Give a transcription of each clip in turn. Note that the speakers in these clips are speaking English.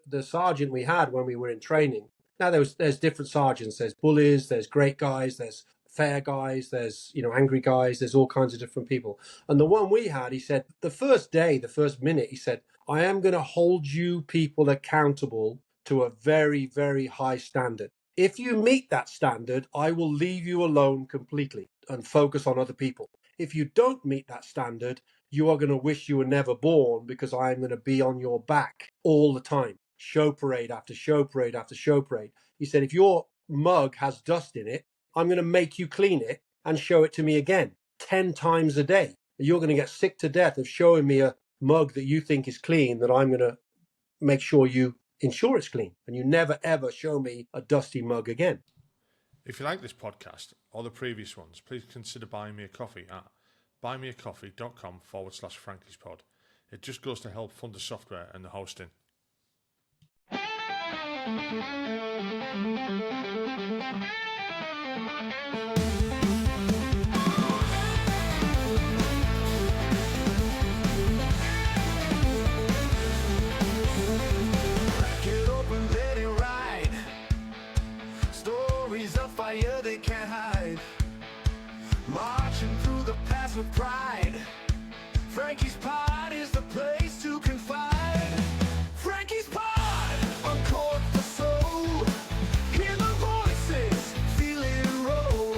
the sergeant we had when we were in training. Now there's different sergeants. There's bullies, there's great guys, there's fair guys, there's angry guys, there's all kinds of different people. And the one we had, he said, the first day, the first minute, he said, I am going to hold you people accountable to a very, very high standard. If you meet that standard, I will leave you alone completely and focus on other people. If you don't meet that standard, you are going to wish you were never born, because I'm going to be on your back all the time. Show parade after show parade after show parade. He said, if your mug has dust in it, I'm going to make you clean it and show it to me again 10 times a day. You're going to get sick to death of showing me a mug that you think is clean, that I'm going to make sure you ensure it's clean. And you never, ever show me a dusty mug again. If you like this podcast or the previous ones, please consider buying me a coffee at buymeacoffee.com/Frankie'sPod. It just goes to help fund the software and the hosting. Get up and let it ride. Stories of fire they can't hide. Marching through the paths with pride. Frankie's Pod is the place to confide. Frankie's Pod, uncork the soul. Hear the voices, feel it roll.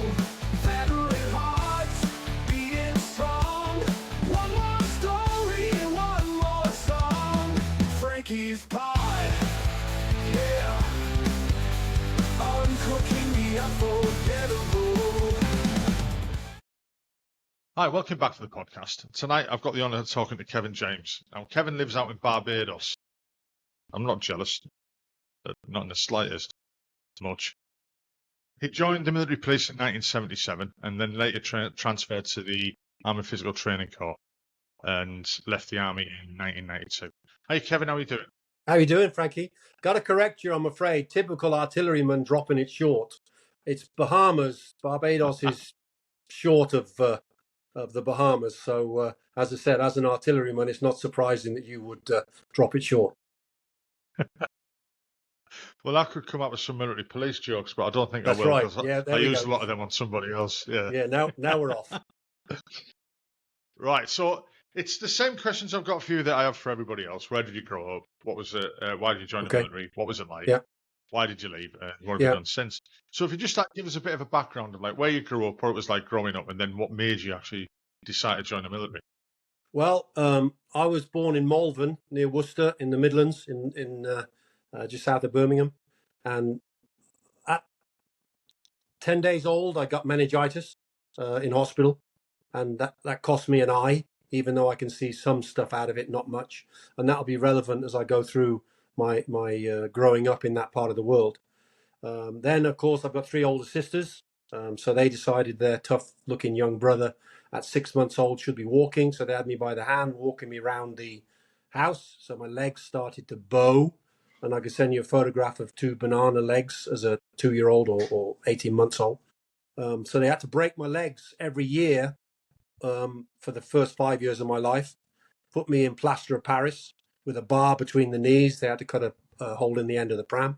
Veteran hearts, beating strong. One more story, one more song. Frankie's Pod, yeah. Uncooking the unforgettable. Hi, welcome back to the podcast. Tonight I've got the honour of talking to Kevin James. Now, Kevin lives out in Barbados. I'm not jealous, not in the slightest, much. He joined the military police in 1977 and then later transferred to the Army Physical Training Corps and left the Army in 1992. Hey, Kevin, how are you doing? How you doing, Frankie? Got to correct you, I'm afraid. Typical artilleryman dropping it short. It's Bahamas. Barbados is short of the Bahamas. So, as I said, as an artilleryman, it's not surprising that you would drop it short. Well, I could come up with some military police jokes, but I don't think That's I will. right. 'Cause Yeah, I used a lot of them on somebody else. Yeah, now we're off. Right, so it's the same questions I've got for you that I have for everybody else. Where did you grow up? What was it? Why did you join the military? What was it like? Yeah. Why did you leave? What have you done since? So if you just give us a bit of a background of like where you grew up, what it was like growing up, and then what made you actually decide to join the military. Well, I was born in Malvern, near Worcester, in the Midlands, in just south of Birmingham, and at 10 days old, I got meningitis in hospital, and that cost me an eye, even though I can see some stuff out of it, not much, and that'll be relevant as I go through my growing up in that part of the world. Then, of course, I've got 3 older sisters, so they decided their tough-looking young brother at 6 months old should be walking, so they had me by the hand, walking me around the house, so my legs started to bow, and I could send you a photograph of 2 banana legs as a 2-year-old or 18 months old. So they had to break my legs every year for the first 5 years of my life, put me in plaster of Paris with a bar between the knees. They had to cut a hole in the end of the pram.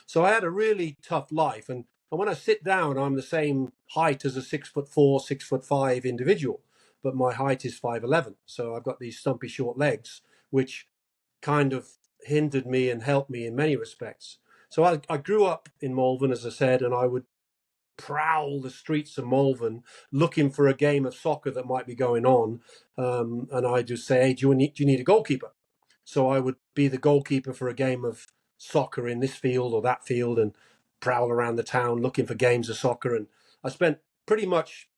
So I had a really tough life. And when I sit down, I'm the same height as a 6'4", 6'5" individual, but my height is 5'11". So I've got these stumpy short legs, which kind of hindered me and helped me in many respects. So I grew up in Malvern, as I said, and I would prowl the streets of Malvern looking for a game of soccer that might be going on. And I just say, hey, do you need a goalkeeper? So I would be the goalkeeper for a game of soccer in this field or that field and prowl around the town looking for games of soccer. And I spent pretty much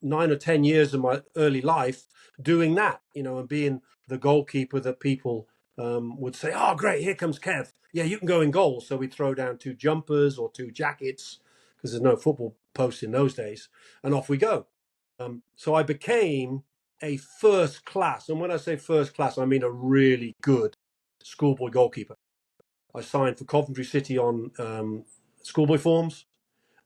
9 or 10 years of my early life doing that, and being the goalkeeper that people would say, oh, great, here comes Kev. Yeah, you can go in goal. So we'd throw down 2 jumpers or 2 jackets because there's no football posts in those days. And off we go. So I became a first class. And when I say first class, I mean a really good schoolboy goalkeeper. I signed for Coventry City on schoolboy forms.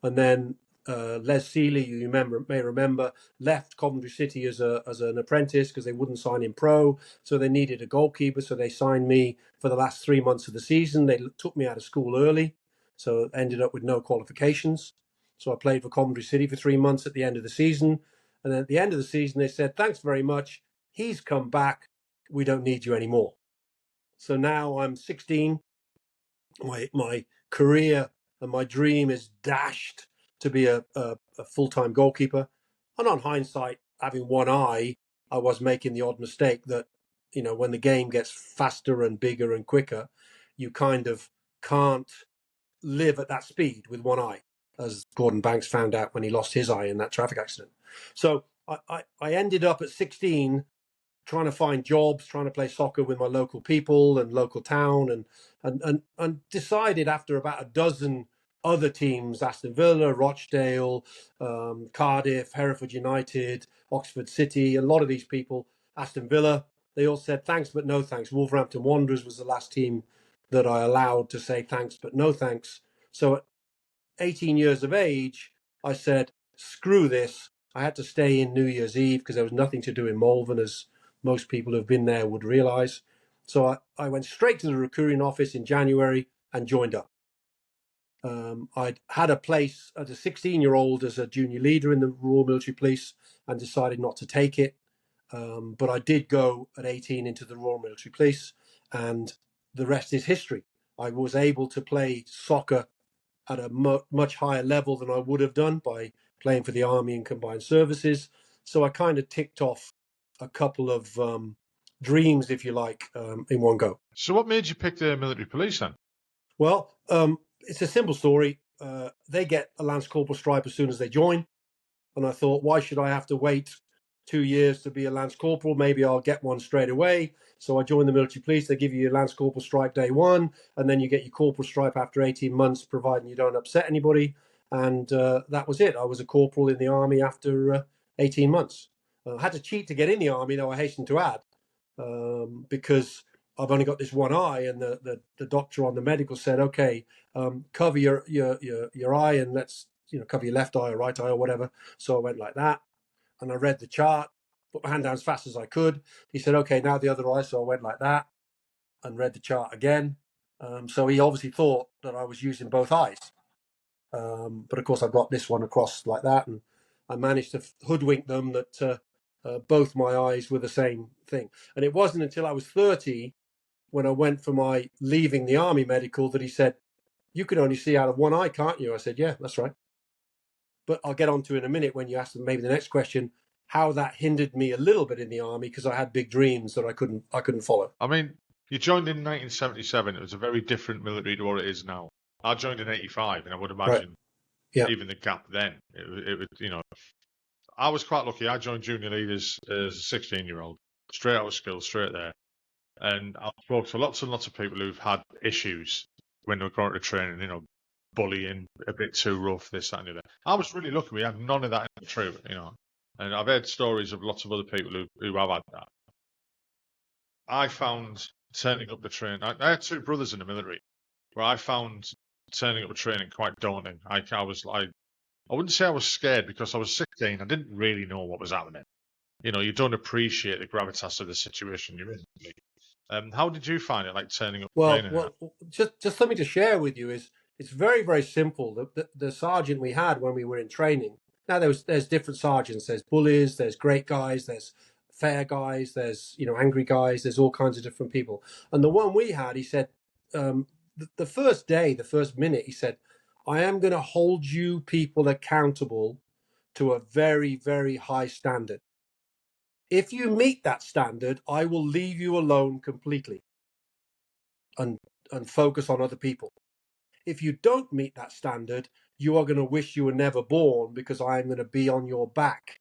And then Les Seeley, you may remember, left Coventry City as an apprentice because they wouldn't sign him pro. So they needed a goalkeeper. So they signed me for the last 3 months of the season. They took me out of school early. So ended up with no qualifications. So I played for Coventry City for 3 months at the end of the season. And then at the end of the season, they said, thanks very much. He's come back. We don't need you anymore. So now I'm 16. My career and my dream is dashed to be a full-time goalkeeper. And on hindsight, having one eye, I was making the odd mistake that, when the game gets faster and bigger and quicker, you kind of can't live at that speed with one eye, as Gordon Banks found out when he lost his eye in that traffic accident. So I ended up at 16 trying to find jobs, trying to play soccer with my local people and local town, and decided after about a dozen other teams, Aston Villa, Rochdale, Cardiff, Hereford United, Oxford City, a lot of these people, Aston Villa, they all said thanks but no thanks. Wolverhampton Wanderers was the last team that I allowed to say thanks but no thanks. So at 18 years of age, I said, screw this. I had to stay in New Year's Eve because there was nothing to do in Malvern, as most people who've been there would realise. So I went straight to the recruiting office in January and joined up. I'd had a place as a 16-year-old as a junior leader in the Royal Military Police and decided not to take it. But I did go at 18 into the Royal Military Police, and the rest is history. I was able to play soccer at a much higher level than I would have done by playing for the Army and Combined Services. So I kind of ticked off a couple of dreams, if you like, in one go. So what made you pick the military police then? Well, it's a simple story. They get a Lance Corporal stripe as soon as they join. And I thought, why should I have to wait 2 years to be a Lance Corporal? Maybe I'll get one straight away. So I joined the military police. They give you your Lance Corporal stripe day one, and then you get your Corporal stripe after 18 months, providing you don't upset anybody. And that was it. I was a corporal in the Army after 18 months. I had to cheat to get in the Army, though, I hasten to add, because I've only got this one eye, and the doctor on the medical said, okay, cover your eye, and let's cover your left eye or right eye or whatever. So I went like that, and I read the chart, put my hand down as fast as I could. He said, okay, now the other eye. So I went like that and read the chart again. So he obviously thought that I was using both eyes. But of course, I got this one across like that, and I managed to hoodwink them that both my eyes were the same thing. And it wasn't until I was 30, when I went for my leaving the Army medical, that he said, you can only see out of one eye, can't you? I said, yeah, that's right. But I'll get on to in a minute when you ask maybe the next question, how that hindered me a little bit in the Army, because I had big dreams that I couldn't follow. I mean, you joined in 1977. It was a very different military to what it is now. I joined in 85, and I would imagine even the gap then, it was, I was quite lucky. I joined junior leaders as a 16-year-old, straight out of school, straight there. And I spoke to lots and lots of people who've had issues when they were going to training, bullying, a bit too rough, this, that, and the other. I was really lucky. We had none of that in the troop, And I've heard stories of lots of other people who have had that. I found turning up the training. I had two brothers in the military, where I found turning up the training quite daunting. I wouldn't say I was scared, because I was 16. I didn't really know what was happening. You don't appreciate the gravitas of the situation you're in. How did you find it, like turning up? Well, just something to share with you is it's very, very simple. The sergeant we had when we were in training. Now there's different sergeants. There's bullies. There's great guys. There's fair guys. There's angry guys. There's all kinds of different people. And the one we had, he said, the first day, the first minute, he said, I am going to hold you people accountable to a very, very high standard. If you meet that standard, I will leave you alone completely and focus on other people. If you don't meet that standard, you are going to wish you were never born, because I am going to be on your back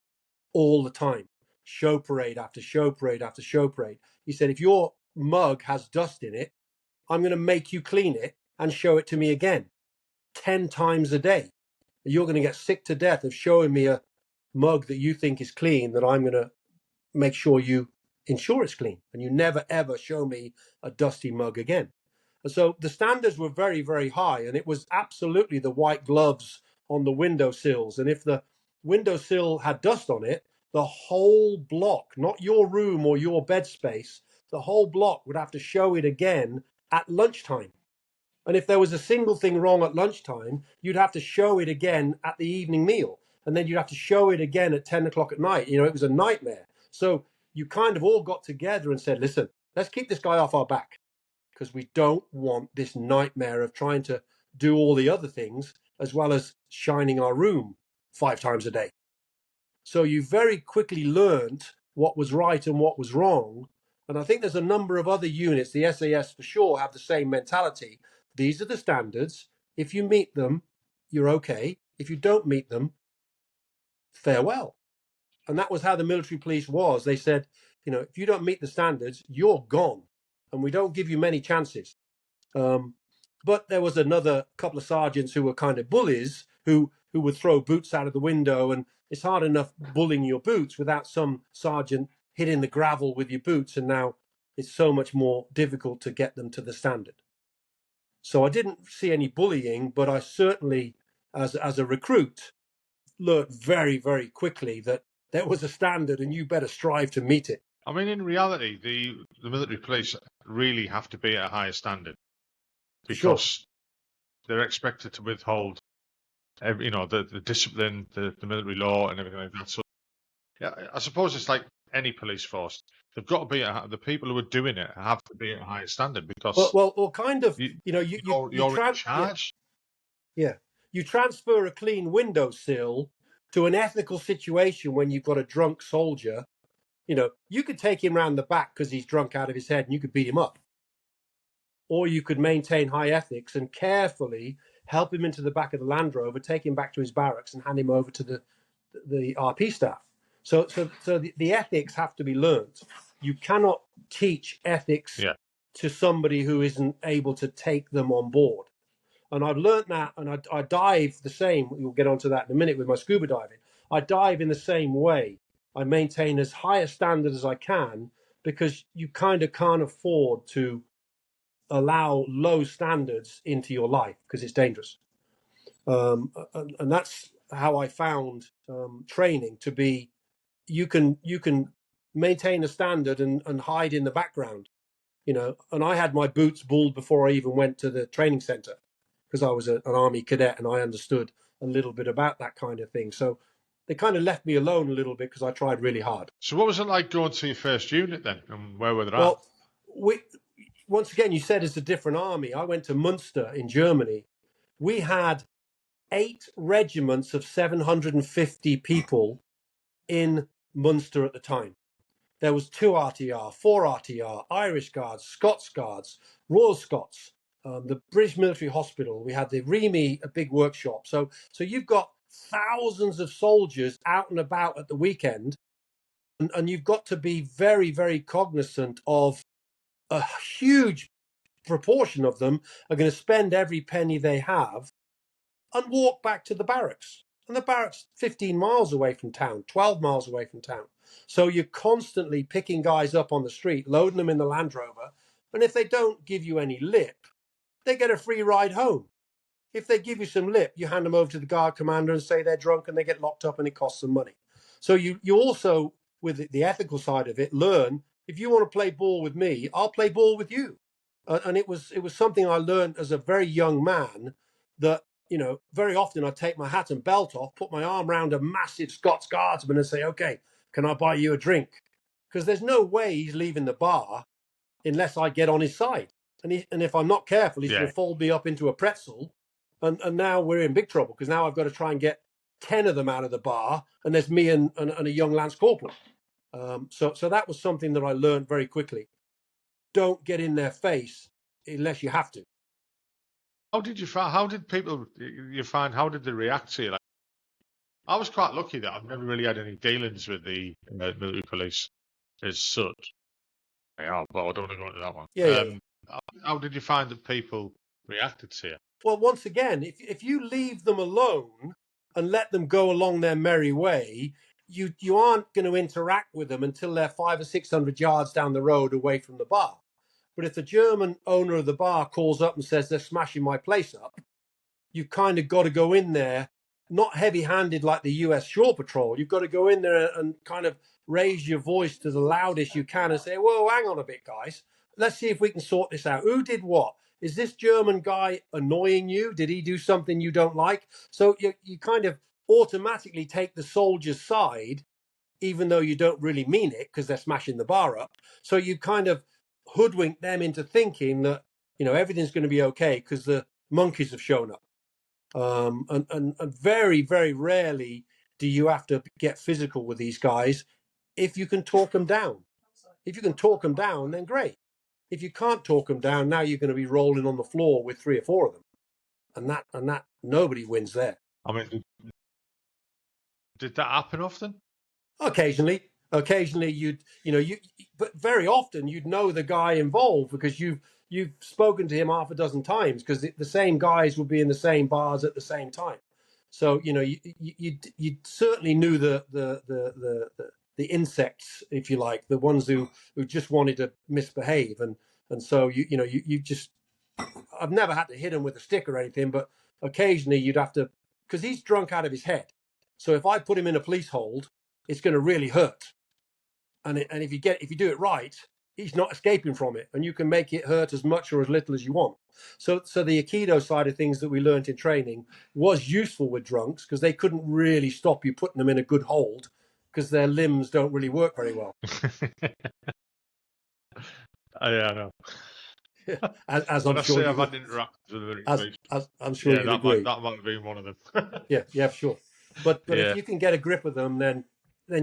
all the time. Show parade after show parade after show parade. He said, if your mug has dust in it, I'm going to make you clean it and show it to me again 10 times a day. You're going to get sick to death of showing me a mug that you think is clean, that I'm going to make sure you ensure it's clean, and you never ever show me a dusty mug again. And so the standards were very, very high, and it was absolutely the white gloves on the windowsills. And if the windowsill had dust on it, the whole block, not your room or your bed space, the whole block would have to show it again at lunchtime. And if there was a single thing wrong at lunchtime, you'd have to show it again at the evening meal. And then you'd have to show it again at 10 o'clock at night. You know, it was a nightmare. So you kind of all got together and said, listen, let's keep this guy off our back, because we don't want this nightmare of trying to do all the other things as well as shining our room 5 times a day. So you very quickly learned what was right and what was wrong. And I think there's a number of other units, the SAS for sure, have the same mentality. These are the standards. If you meet them, you're okay. If you don't meet them, farewell. And that was how the military police was. They said, you know, if you don't meet the standards, you're gone. And we don't give you many chances. But there was another couple of sergeants who were kind of bullies who would throw boots out of the window. And it's hard enough bullying your boots without some sergeant hitting the gravel with your boots. And now it's so much more difficult to get them to the standard. So I didn't see any bullying, but I certainly, as a recruit, learned very, very quickly that there was a standard and you better strive to meet it. I mean, in reality, the military police really have to be at a higher standard because they're expected to withhold, the discipline, the military law, and everything like that. So, yeah, I suppose it's like any police force. They've got to be the people who are doing it have to be at a higher standard because well, kind of, you're in charge. Yeah, you transfer a clean windowsill to an ethical situation when you've got a drunk soldier. You know, you could take him round the back because he's drunk out of his head and you could beat him up. Or you could maintain high ethics and carefully help him into the back of the Land Rover, take him back to his barracks and hand him over to the RP staff. So the ethics have to be learned. You cannot teach ethics to somebody who isn't able to take them on board. And I've learned that, and I dive the same. We'll get onto that in a minute with my scuba diving. I dive in the same way. I maintain as high a standard as I can because you kind of can't afford to allow low standards into your life because it's dangerous. And that's how I found training to be. You can maintain a standard and hide in the background, you know. And I had my boots bulled before I even went to the training center because I was an army cadet and I understood a little bit about that kind of thing. So they kind of left me alone a little bit because I tried really hard. So what was it like going to your first unit then, and where were they at? Well, once again, you said it's a different army. I went to Munster in Germany. We had 8 regiments of 750 people in Munster at the time. There was 2 RTR, 4 RTR, Irish Guards, Scots Guards, Royal Scots, the British Military Hospital. We had the REME, a big workshop. So you've got thousands of soldiers out and about at the weekend, and you've got to be very, very cognizant of a huge proportion of them are going to spend every penny they have and walk back to the barracks. And the barracks 15 miles away from town, 12 miles away from town. So you're constantly picking guys up on the street, loading them in the Land Rover. And if they don't give you any lip, they get a free ride home. If they give you some lip, you hand them over to the guard commander and say they're drunk and they get locked up and it costs them money. So you also, with the ethical side of it, learn, if you want to play ball with me, I'll play ball with you. And it was something I learned as a very young man that, you know, very often I'd take my hat and belt off, put my arm around a massive Scots guardsman and say, okay, can I buy you a drink? Because there's no way he's leaving the bar unless I get on his side. And if I'm not careful, he's going to fold me up into a pretzel. And now we're in big trouble because now I've got to try and get 10 of them out of the bar. And there's me and a young Lance Corporal. So that was something that I learned very quickly. Don't get in their face unless you have to. How did you find? How did people you find? How did they react to you? Like, I was quite lucky that I've never really had any dealings with the military police as such. Yeah, but I don't want to go into that one. Yeah. How did you find that people reacted to you? Well, once again, if you leave them alone and let them go along their merry way, you aren't going to interact with them until they're 500 or 600 yards down the road away from the bar. But if the German owner of the bar calls up and says they're smashing my place up, you kind of got to go in there not heavy-handed like the US Shore Patrol. You've got to go in there and kind of raise your voice to the loudest you can and say, whoa, hang on a bit, guys. Let's see if we can sort this out. Who did what? Is this German guy annoying you? Did he do something you don't like? So you kind of automatically take the soldier's side, even though you don't really mean it because they're smashing the bar up. So you kind of hoodwink them into thinking that, everything's going to be okay because the monkeys have shown up. And very, very rarely do you have to get physical with these guys if you can talk them down. If you can talk them down, then great. If you can't talk them down, now you're going to be rolling on the floor with 3 or 4 of them, and that nobody wins there. I mean, did that happen often? Occasionally, but very often you'd know the guy involved because you've spoken to him half a dozen times because the same guys would be in the same bars at the same time. So you certainly knew the insects, if you like, the ones who just wanted to misbehave, and so you just, I've never had to hit him with a stick or anything, but occasionally you'd have to, because he's drunk out of his head. So if I put him in a police hold, it's going to really hurt. And if you do it right, he's not escaping from it, and you can make it hurt as much or as little as you want. So the Aikido side of things that we learned in training was useful with drunks because they couldn't really stop you putting them in a good hold because their limbs don't really work very well. Yeah, I know. As I'm sure I've had interactions with them. As I'm sure you'd agree. That might have been one of them. yeah, sure. But if you can get a grip of them, then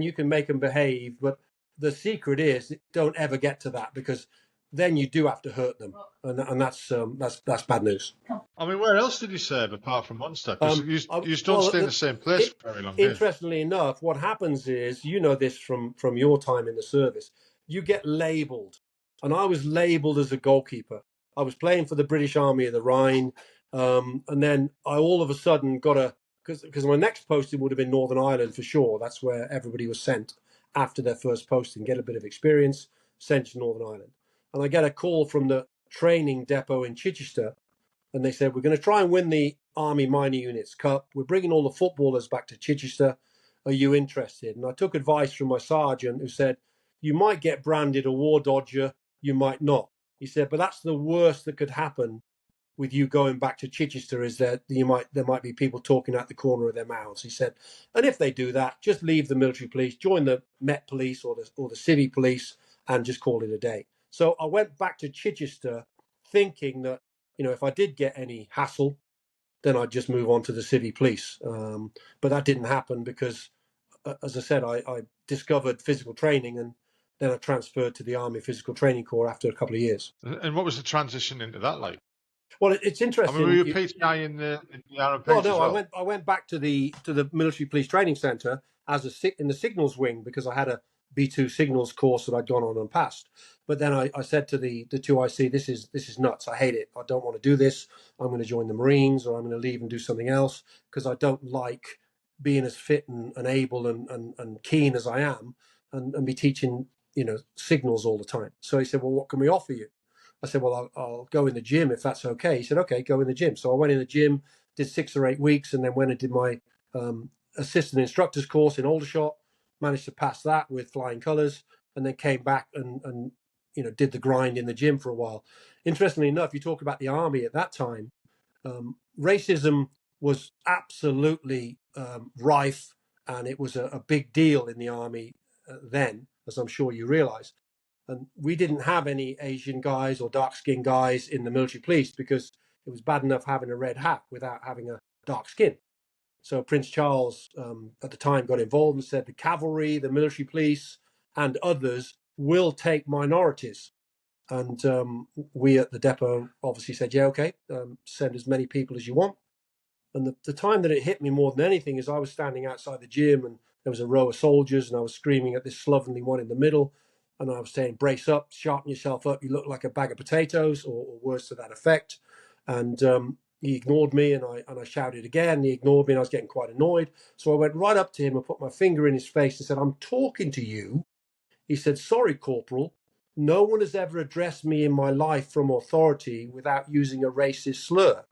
you can make them behave. But the secret is don't ever get to that because then you do have to hurt them, and that's bad news. I mean, where else did you serve apart from Munster? Because you don't stay in the same place for very long. Interestingly enough, what happens is, this from your time in the service, you get labelled, and I was labelled as a goalkeeper. I was playing for the British Army of the Rhine, and then I all of a sudden got because my next posting would have been Northern Ireland for sure. That's where everybody was sent after their first posting, get a bit of experience, sent to Northern Ireland. And I get a call from the training depot in Chichester, and they said, we're going to try and win the Army Minor Units Cup. We're bringing all the footballers back to Chichester. Are you interested? And I took advice from my sergeant who said, you might get branded a war dodger, you might not. He said, but that's the worst that could happen with you going back to Chichester is that there might be people talking out the corner of their mouths. He said, and if they do that, just leave the military police, join the Met Police or the Civvy Police, and just call it a day. So I went back to Chichester thinking that if I did get any hassle, then I'd just move on to the Civvy Police. But that didn't happen because, as I said, I discovered physical training, and then I transferred to the Army Physical Training Corps after a couple of years. And what was the transition into that like? Well, it's interesting. I mean, were you a PTI in the RMP? Well, no, I went back to the Military Police Training Centre in the signals wing because I had a B2 signals course that I'd gone on and passed. But then I said to the 2IC, this is nuts. I hate it. I don't want to do this. I'm going to join the Marines, or I'm going to leave and do something else because I don't like being as fit and able and keen as I am and be teaching signals all the time. So he said, well, what can we offer you? I said, well, I'll go in the gym if that's okay. He said, okay, go in the gym. So I went in the gym, did 6 or 8 weeks, and then went and did my assistant instructor's course in Aldershot, managed to pass that with flying colours, and then came back and did the grind in the gym for a while. Interestingly enough, you talk about the Army at that time, racism was absolutely rife, and it was a big deal in the Army then, as I'm sure you realise. And we didn't have any Asian guys or dark-skinned guys in the military police because it was bad enough having a red hat without having a dark skin. So Prince Charles at the time got involved and said the cavalry, the military police, and others will take minorities. And we at the depot obviously said, yeah, okay, send as many people as you want. And the time that it hit me more than anything is I was standing outside the gym and there was a row of soldiers and I was screaming at this slovenly one in the middle. And I was saying, brace up, sharpen yourself up. You look like a bag of potatoes, or words to that effect. And he ignored me, and I shouted again. He ignored me, and I was getting quite annoyed. So I went right up to him and put my finger in his face and said, I'm talking to you. He said, sorry, Corporal. No one has ever addressed me in my life from authority without using a racist slur.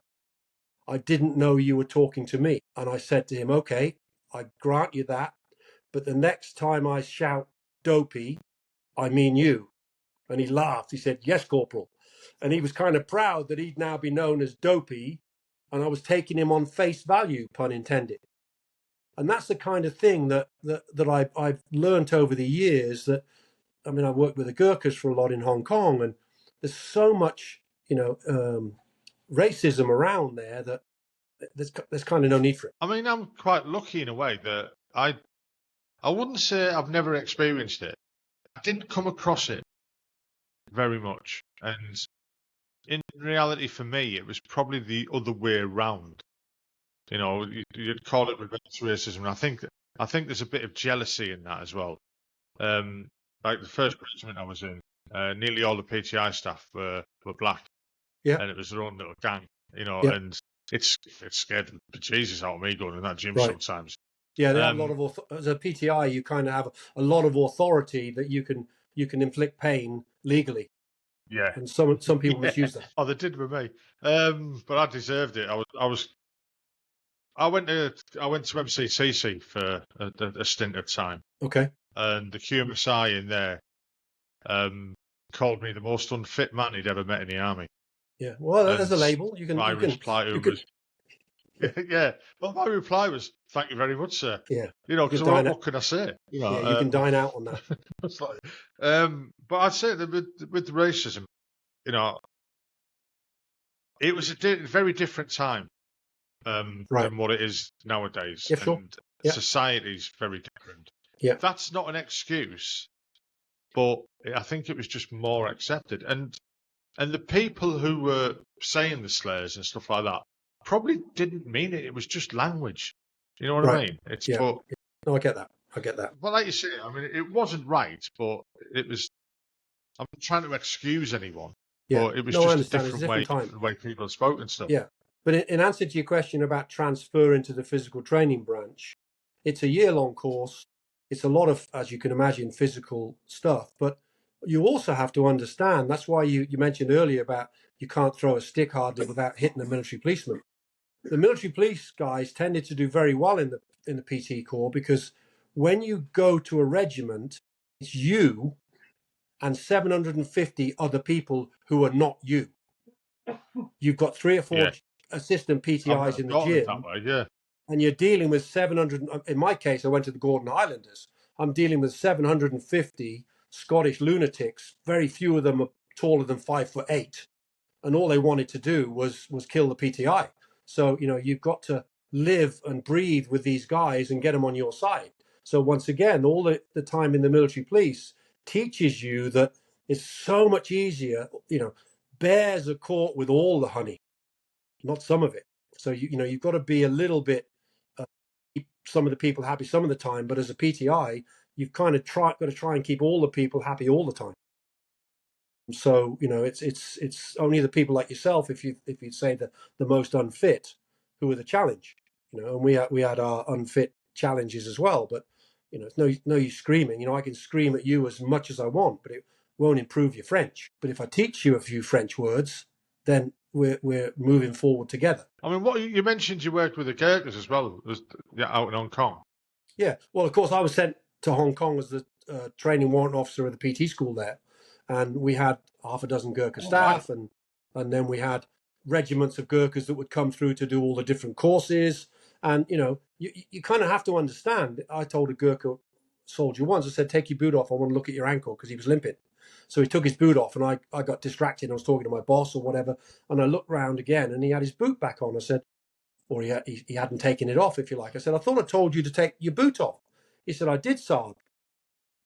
I didn't know you were talking to me. And I said to him, okay, I grant you that. But the next time I shout dopey, I mean you. And he laughed. He said, yes, Corporal. And he was kind of proud that he'd now be known as dopey. And I was taking him on face value, pun intended. And that's the kind of thing that I've learned over the years. That, I mean, I've worked with the Gurkhas for a lot in Hong Kong, and there's so much, racism around there that there's kind of no need for it. I mean, I'm quite lucky in a way that I wouldn't say I've never experienced it. I didn't come across it very much, and in reality, for me, it was probably the other way around. You know, you'd call it reverse racism, and I think there's a bit of jealousy in that as well. Like the first regiment I was in, nearly all the PTI staff were black, Yeah, and it was their own little gang. You know, yeah, and it scared the Jesus out of me going in that gym right. sometimes. Yeah, they have a lot of as a PTI, you kind of have a lot of authority that you can inflict pain legally. Yeah, And some people misuse that. Oh, they did with me, but I deserved it. I went to MCCC for a stint of time. Okay. And the QMSI in there called me the most unfit man he'd ever met in the army. Yeah. Well, there's a label. My reply was, yeah. Well, my reply was, "Thank you very much, sir." Yeah. You know, because what can I say? You know, yeah, you can dine out on that. But I'd say that with the racism, you know, it was a very different time than what it is nowadays. Yeah, sure. And society's very different. Yeah. That's not an excuse, but I think it was just more accepted. And the people who were saying the slurs and stuff like that probably didn't mean it. It was just language. You know what I mean? It's No, I get that. Well, like you say, I mean, it wasn't right, but it was. I'm not trying to excuse anyone. Yeah. But it was just a different way people spoke and stuff. Yeah. But in answer to your question about transfer into the physical training branch, it's a year-long course. It's a lot of, as you can imagine, physical stuff. But you also have to understand, that's why you mentioned earlier about you can't throw a stick hardly without hitting a military policeman. The military police guys tended to do very well in the PT Corps, because when you go to a regiment, it's you and 750 other people who are not you. You've got 3 or 4 assistant PTIs in the gym, that way, and you're dealing with 700. In my case, I went to the Gordon Highlanders. I'm dealing with 750 Scottish lunatics. Very few of them are taller than 5'8", and all they wanted to do was kill the PTI. So you've got to live and breathe with these guys and get them on your side. So once again, all the time in the military police teaches you that it's so much easier. Bears are caught with all the honey, not some of it. So you've got to be a little bit keep some of the people happy some of the time, but as a PTI, you've kind of got to try and keep all the people happy all the time. So it's only the people like yourself, if you say the most unfit, who are the challenge. And we had our unfit challenges as well, but it's no use screaming. I can scream at you as much as I want, but it won't improve your French. But if I teach you a few French words, then we're moving forward together. I mean, what you mentioned, you worked with the Gurkhas as well, out in Hong Kong. Yeah, well, of course, I was sent to Hong Kong as the training warrant officer of the PT school there, and we had half a dozen Gurkha staff, and then we had regiments of Gurkhas that would come through to do all the different courses. And you kind of have to understand. I told a Gurkha soldier once, I said, "Take your boot off. I want to look at your ankle," because he was limping. So he took his boot off, and I got distracted. I was talking to my boss or whatever, and I looked round again, and he had his boot back on. I said, or he hadn't taken it off, if you like. I said, "I thought I told you to take your boot off." He said, "I did, Saab,"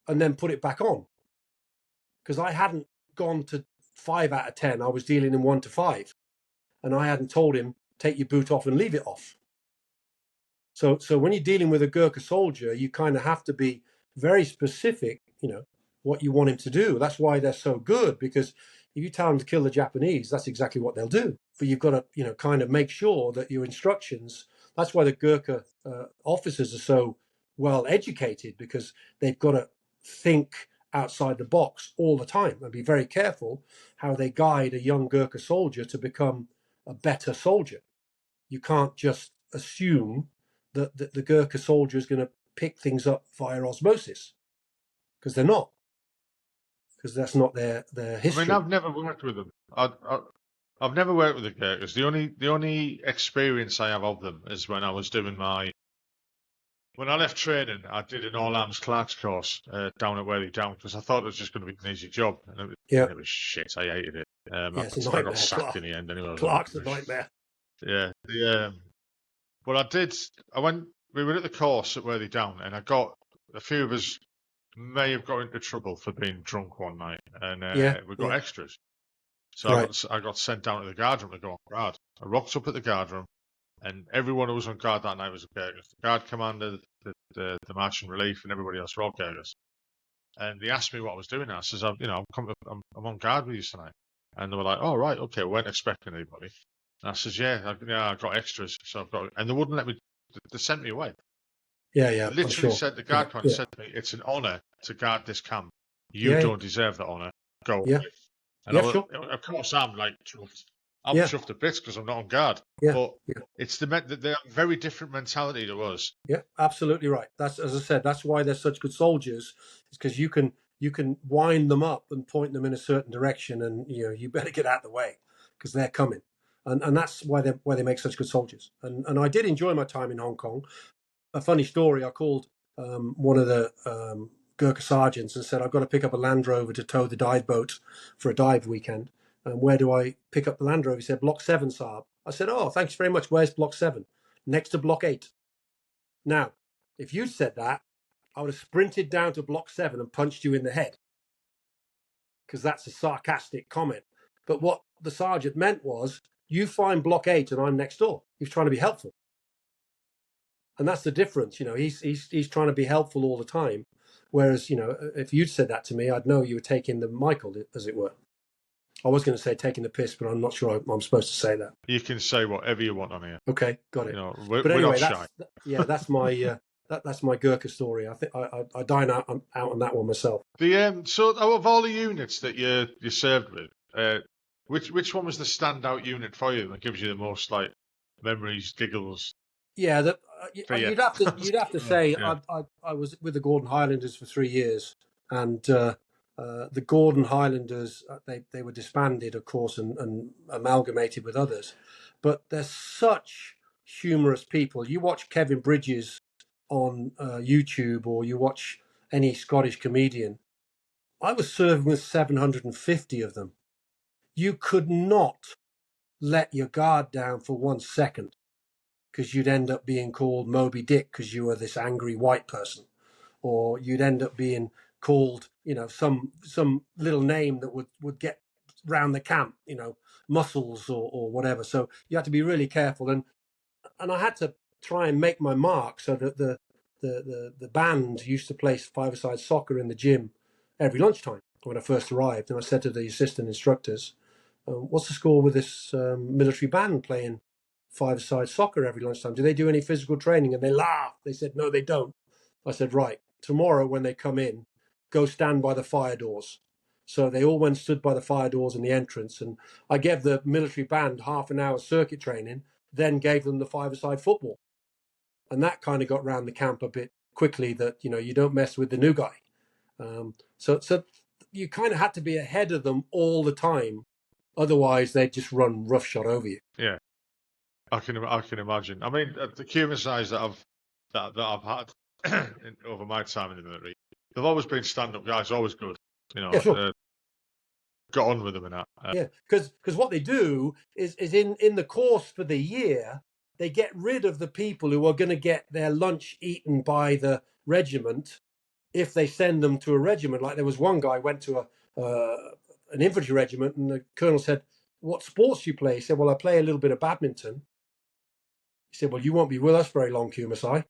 and then put it back on, because I hadn't gone to 5 out of 10. I was dealing in 1 to 5, and I hadn't told him, "Take your boot off and leave it off." So when you're dealing with a Gurkha soldier, you kind of have to be very specific, what you want him to do. That's why they're so good, because if you tell them to kill the Japanese, that's exactly what they'll do. But you've got to, kind of make sure that your instructions, that's why the Gurkha officers are so well educated, because they've got to think outside the box all the time and be very careful how they guide a young Gurkha soldier to become a better soldier. you can't just assume that the Gurkha soldier is going to pick things up via osmosis, because they're not, because that's not their history. I mean, I've never worked with them. I've never worked with the Gurkhas. The only experience I have of them is when I was doing when I left training, I did an all-arms clerk's course down at Worthy Down, because I thought it was just going to be an easy job, and it was shit. I hated it. It's a I nightmare. got sacked in the end anyway. Clark's a nightmare. Yeah. But we were at the course at Worthy Down, and a few of us may have got into trouble for being drunk one night, and we got extras. So I got sent down to the guard room to go on guard. I rocked up at the guard room, and everyone who was on guard that night was a Gurkhas. The guard commander, the march and relief, and everybody else were all Gurkhas. And they asked me what I was doing. I says, I'm on guard with you tonight. And they were like, "Oh, right, okay, we weren't expecting anybody." And I says, "Yeah, I got extras, so I've got." And they wouldn't let me. They sent me away. Yeah. They literally said, the guard commander said to me, "It's an honour to guard this camp. You don't deserve that honour. Go away." And of course, I'm like chuffed. I'm chuffed to bits because I'm not on guard. But it's they're a very different mentality to us. Yeah, absolutely right. That's, as I said, that's why they're such good soldiers. It's because you can wind them up and point them in a certain direction, and you better get out of the way because they're coming. And that's why they make such good soldiers. And I did enjoy my time in Hong Kong. A funny story: I called one of the Gurkha sergeants and said, "I've got to pick up a Land Rover to tow the dive boat for a dive weekend. And where do I pick up the Land Rover?" He said, "Block 7, Saab." I said, "Oh, thanks very much. Where's Block 7? Next to Block 8. Now, if you'd said that, I would have sprinted down to Block 7 and punched you in the head, because that's a sarcastic comment. But what the sergeant meant was, you find Block 8 and I'm next door. He was trying to be helpful. And that's the difference. He's trying to be helpful all the time. Whereas, if you'd said that to me, I'd know you were taking the Michael, as it were. I was going to say taking the piss, but I'm not sure I'm supposed to say that. You can say whatever you want on here. Okay, got it. But anyway, that's my that's my Gurkha story. I think I dine out on that one myself. So of all the units that you served with, which one was the standout unit for you that gives you the most memories, giggles? Yeah, you'd have to say I was with the Gordon Highlanders for 3 years, and the Gordon Highlanders they were disbanded, of course, and amalgamated with others, but they're such humorous people. You watch Kevin Bridges on YouTube, or you watch any Scottish comedian. I was serving with 750 of them. You could not let your guard down for 1 second, because you'd end up being called Moby Dick because you were this angry white person, or you'd end up being called, some little name that would get round the camp, Muscles or whatever. So you had to be really careful, and I had to try and make my mark, so that the band used to play five-a-side soccer in the gym every lunchtime when I first arrived. And I said to the assistant instructors, "What's the score with this military band playing five-a-side soccer every lunchtime? Do they do any physical training?" And they laughed. They said, "No, they don't." I said, "Right, tomorrow when they come in, go stand by the fire doors." So they all went stood by the fire doors in the entrance, and I gave the military band half an hour circuit training, then gave them the five-a-side football. And that kind of got round the camp a bit quickly, that, you don't mess with the new guy. So you kind of had to be ahead of them all the time. Otherwise, they'd just run roughshod over you. Yeah, I can imagine. I mean, the human size that I've had over my time in the military, they've always been stand-up guys, always good. Sure. Got on with them and that. Because what they do is in the course for the year, they get rid of the people who are going to get their lunch eaten by the regiment if they send them to a regiment. Like there was one guy went to an infantry regiment, and the colonel said, "What sports do you play?" He said, "Well, I play a little bit of badminton." He said, "Well, you won't be with us very long, Kumasai."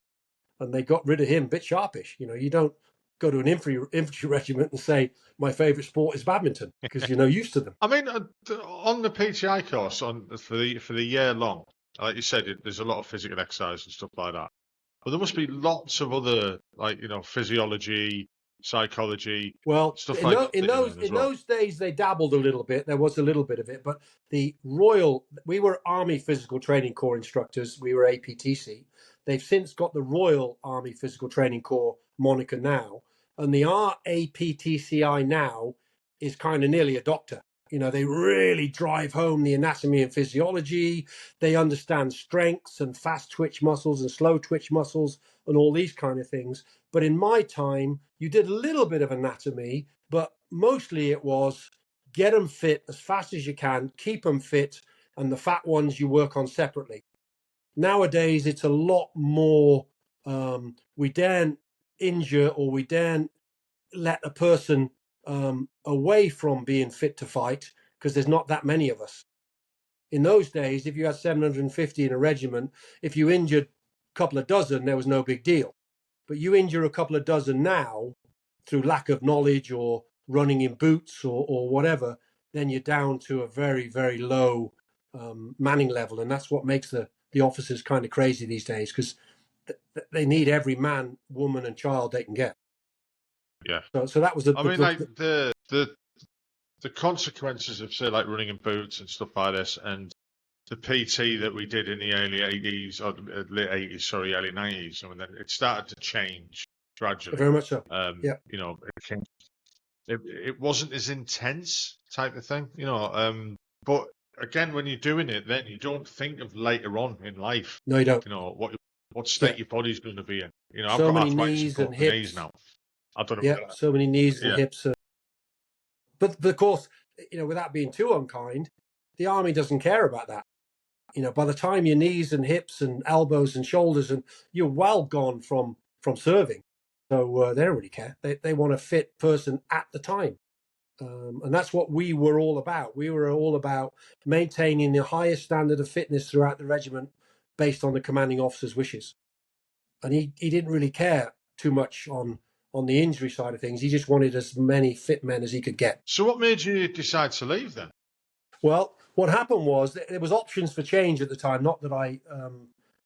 And they got rid of him, a bit sharpish. You don't go to an infantry regiment and say, "My favourite sport is badminton," because you're no use to them. I mean, on the PTI course for the year long, like you said, there's a lot of physical exercise and stuff like that. But there must be lots of other, physiology, psychology, Well, stuff in, like tho- in that, those as in well. those days, they dabbled a little bit. There was a little bit of it, but we were Army Physical Training Corps instructors. We were APTC. They've since got the Royal Army Physical Training Corps moniker now, and the RAPTCI now is kind of nearly a doctor. You know, they really drive home the anatomy and physiology. They understand strengths and fast twitch muscles and slow twitch muscles and all these kind of things. But in my time, you did a little bit of anatomy, but mostly it was get them fit as fast as you can, keep them fit, and the fat ones you work on separately. Nowadays, it's a lot more, we daren't injure or we daren't let a person away from being fit to fight because there's not that many of us. In those days, if you had 750 in a regiment, if you injured a couple of dozen, there was no big deal. But you injure a couple of dozen now through lack of knowledge or running in boots or whatever, then you're down to a very, very low manning level. And that's what makes the officers kind of crazy these days because they need every man, woman, and child they can get. Yeah. So that was I mean, like the consequences of, say, like running in boots and stuff like this, and the PT that we did in the early 80s, or late 80s, sorry, early 90s, I mean, then it started to change gradually. very much so. Yeah. You know, it wasn't as intense type of thing, you know. But again, when you're doing it, then you don't think of later on in life. No, you don't. You know what state Yeah. your body's going to be in. You know, So I've got many arthritis knees in and both my knees hips. now. I don't know. Yeah, so many knees and Yeah. hips. But of course, you know, without being too unkind, the army doesn't care about that. You know, by the time your knees and hips and elbows and shoulders, and you're well gone from serving, so they don't really care. They want a fit person at the time, and that's what we were all about. We were all about maintaining the highest standard of fitness throughout the regiment, based on the commanding officer's wishes. And he didn't really care too much on the injury side of things. He just wanted as many fit men as he could get. So what made you decide to leave then? Well, what happened was there was options for change at the time. Not that I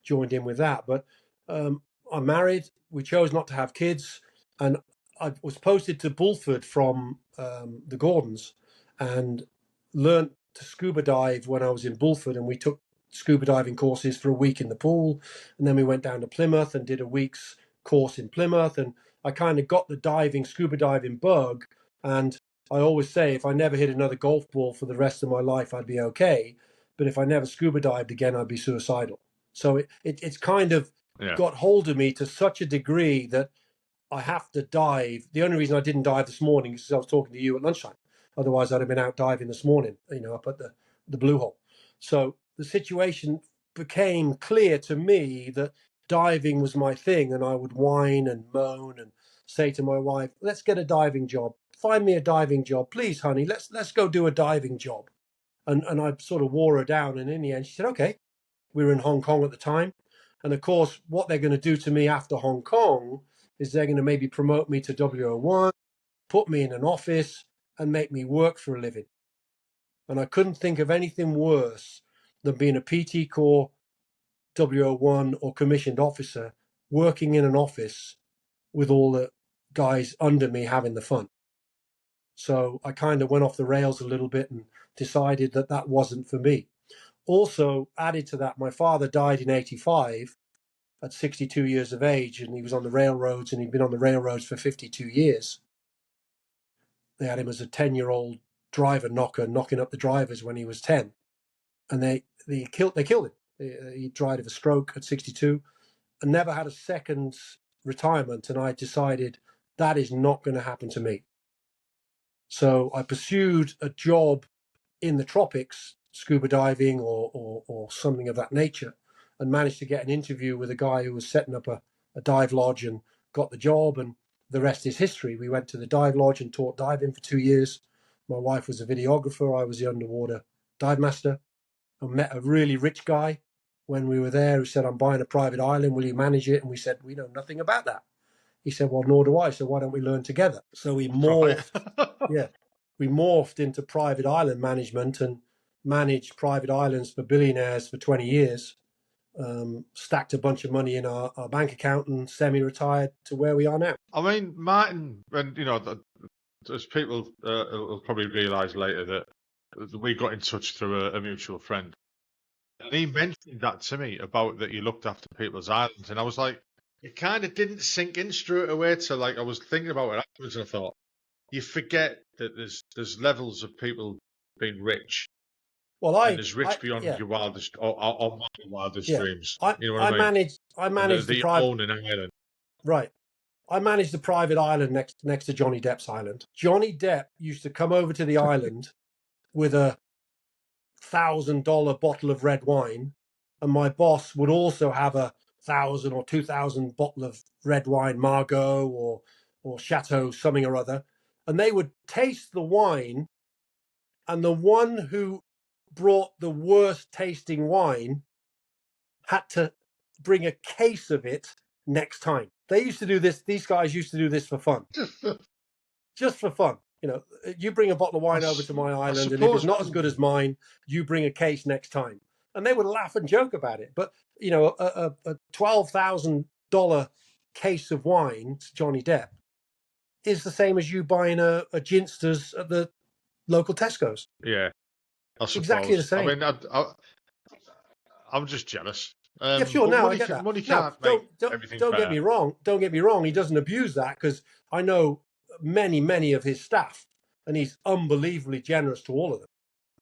joined in with that, but I'm married. We chose not to have kids, and I was posted to Bulford from the Gordons, and learnt to scuba dive when I was in Bulford, and we took scuba diving courses for a week in the pool, and then we went down to Plymouth and did a week's course in Plymouth, and I kind of got the scuba diving bug. And I always say, if I never hit another golf ball for the rest of my life, I'd be okay. But if I never scuba dived again, I'd be suicidal. So it's kind of got hold of me to such a degree that I have to dive. The only reason I didn't dive this morning is because I was talking to you at lunchtime. Otherwise, I'd have been out diving this morning, you know, up at the Blue Hole. So the situation became clear to me that diving was my thing, and I would whine and moan and say to my wife, "Let's get a diving job. Find me a diving job, please, honey. Let's go do a diving job." And I sort of wore her down, and in the end, she said, "Okay." We were in Hong Kong at the time, and of course, what they're going to do to me after Hong Kong is they're going to maybe promote me to W01, put me in an office, and make me work for a living. And I couldn't think of anything worse than being a PT Corps W01 or commissioned officer working in an office with all the guys under me having the fun. So I kind of went off the rails a little bit and decided that that wasn't for me. Also, added to that, my father died in 85 at 62 years of age, and he was on the railroads, and he'd been on the railroads for 52 years. They had him as a 10-year-old driver knocking up the drivers when he was 10. And they killed him. He died of a stroke at 62 and never had a second's retirement. And I decided that is not going to happen to me. So I pursued a job in the tropics, scuba diving or something of that nature, and managed to get an interview with a guy who was setting up a dive lodge and got the job, and the rest is history. We went to the dive lodge and taught diving for 2 years. My wife was a videographer. I was the underwater dive master. I met a really rich guy when we were there who said, "I'm buying a private island. Will you manage it?" And we said, "We know nothing about that." He said, "Well, nor do I. So why don't we learn together?" So we morphed. Yeah. We morphed into private island management and managed private islands for billionaires for 20 years. stacked a bunch of money in our bank account and semi-retired to where we are now. I mean, Martin, and as people will probably realise later that we got in touch through a mutual friend. And he mentioned that to me about that you looked after people's islands, and I was like, it kind of didn't sink in straight away. To like, I was thinking about it afterwards, and I thought, you forget that there's levels of people being rich. Well, and there's rich beyond your wildest or my wildest dreams. You know what I mean? I manage the private. Own an island. Right. I managed the private island next to Johnny Depp's island. Johnny Depp used to come over to the island with a $1,000 bottle of red wine, and my boss would also have a 1,000 or 2,000 bottle of red wine, Margaux or Chateau something or other, and they would taste the wine, and the one who brought the worst tasting wine had to bring a case of it next time. They used to do this. These guys used to do this for fun, just for fun. You know, you bring a bottle of wine over to my island, and if it's not as good as mine, you bring a case next time. And they would laugh and joke about it. But you know, a $12,000 case of wine to Johnny Depp is the same as you buying a Ginsters at the local Tesco's. Yeah, I suppose. Exactly the same. I mean, I'm just jealous. Yeah, sure. Now I get that. Money can't make everything don't get me wrong. Don't get me wrong. He doesn't abuse that, because I know many of his staff, and he's unbelievably generous to all of them.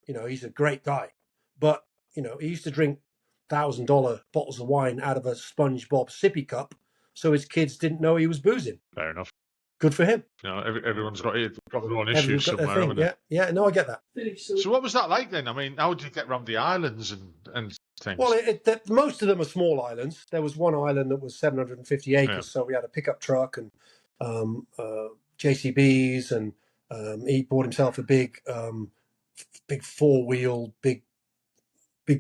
You know, he's a great guy. But you know, he used to drink $1,000 bottles of wine out of a SpongeBob sippy cup, so his kids didn't know he was boozing. Fair enough. Good for him. You know, everyone's got their own issues somewhere, haven't they? Yeah. No, I get that. So what was that like then? I mean, how did you get around the islands and things? Well, most of them are small islands. There was one island that was 750 acres, so we had a pickup truck and JCBs, and he bought himself a big 4-wheel, big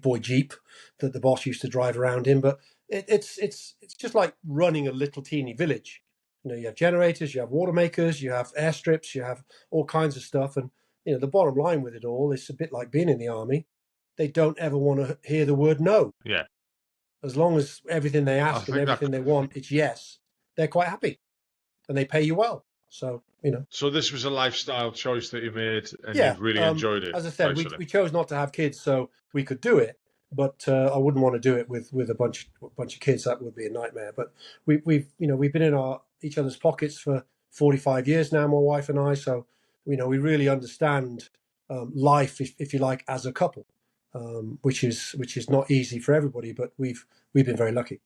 boy Jeep that the boss used to drive around in. But it's just like running a little teeny village. You know, you have generators, you have water makers, you have airstrips, you have all kinds of stuff. And, you know, the bottom line with it all is a bit like being in the army. They don't ever want to hear the word no. Yeah. As long as everything they ask and everything they want, it's yes, they're quite happy. And they pay you well. So, you know. So this was a lifestyle choice that you made, and you've really enjoyed it. As I said, we chose not to have kids so we could do it. But I wouldn't want to do it with a bunch of kids. That would be a nightmare. But we've been in each other's pockets for 45 years now, my wife and I. So we really understand life, if you like, as a couple, which is not easy for everybody. But we've been very lucky.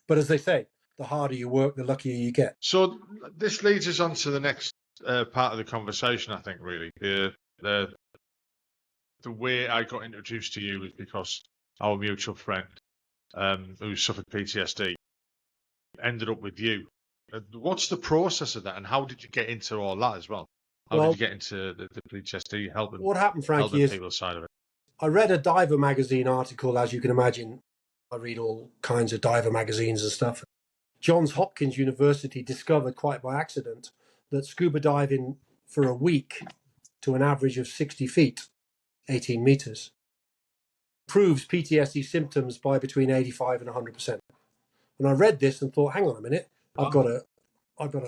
But as they say, the harder you work, the luckier you get. So this leads us on to the next part of the conversation. I think really the way I got introduced to you was because our mutual friend who suffered PTSD ended up with you. What's the process of that, and how did you get into all that as well? How did you get into the PTSD helping? What happened, Frankie, is people's side of it? I read a Diver magazine article. As you can imagine, I read all kinds of diver magazines and stuff. Johns Hopkins University discovered quite by accident that scuba diving for a week to an average of 60 feet, 18 meters, proves PTSD symptoms by between 85 and 100%. And I read this and thought, hang on a minute, I've got a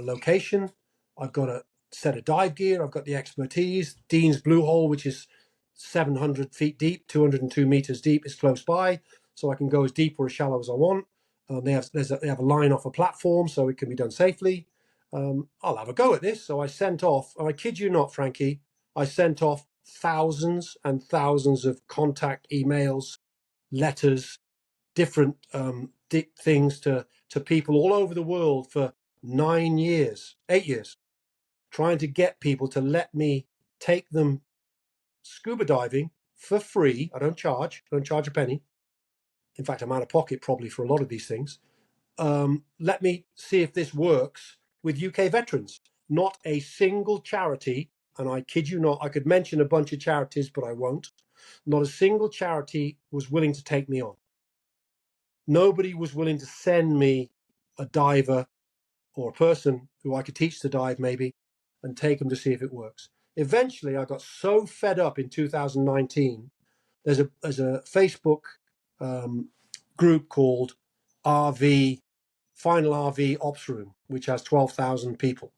location, I've got a set of dive gear, I've got the expertise. Dean's Blue Hole, which is 700 feet deep, 202 meters deep, is close by, so I can go as deep or as shallow as I want. They have a line off a platform, so it can be done safely. I'll have a go at this. So I sent off, and I kid you not, Frankie, I sent off thousands and thousands of contact emails, letters, different things to people all over the world for 8 years, trying to get people to let me take them scuba diving for free. I don't charge a penny. In fact, I'm out of pocket probably for a lot of these things. Let me see if this works with UK veterans. Not a single charity, and I kid you not, I could mention a bunch of charities, but I won't. Not a single charity was willing to take me on. Nobody was willing to send me a diver or a person who I could teach to dive maybe and take them to see if it works. Eventually, I got so fed up in 2019. There's a Facebook group called Final RV Ops Room, which has 12,000 people.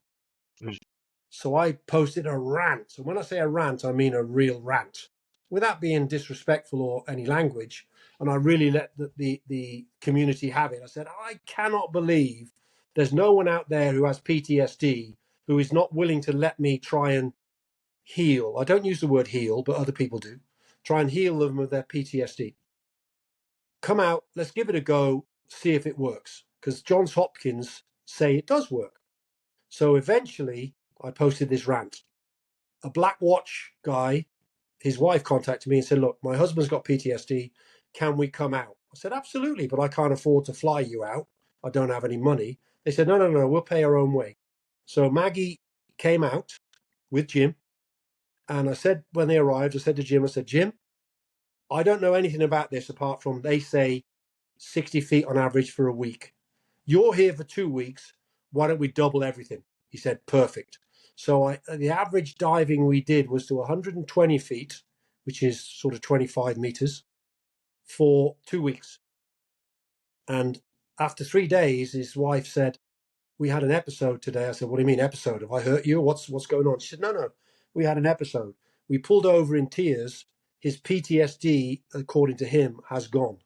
So I posted a rant. And when I say a rant, I mean a real rant, without being disrespectful or any language. And I really let the community have it. I said, I cannot believe there's no one out there who has PTSD who is not willing to let me try and heal. I don't use the word heal, but other people do. Try and heal them of their PTSD. Come out, let's give it a go, see if it works. Because Johns Hopkins say it does work. So eventually I posted this rant. A Black Watch guy, his wife contacted me and said, look, my husband's got PTSD. Can we come out? I said, absolutely, but I can't afford to fly you out. I don't have any money. They said, no, we'll pay our own way. So Maggie came out with Jim. And I said, when they arrived, I said to Jim, Jim, I don't know anything about this apart from they say 60 feet on average for a week. You're here for 2 weeks. Why don't we double everything? He said, perfect. So the average diving we did was to 120 feet, which is sort of 25 meters, for 2 weeks. And after 3 days, his wife said, we had an episode today. I said, what do you mean episode? Have I hurt you? What's going on? She said, no, we had an episode. We pulled over in tears. His PTSD, according to him, has gone.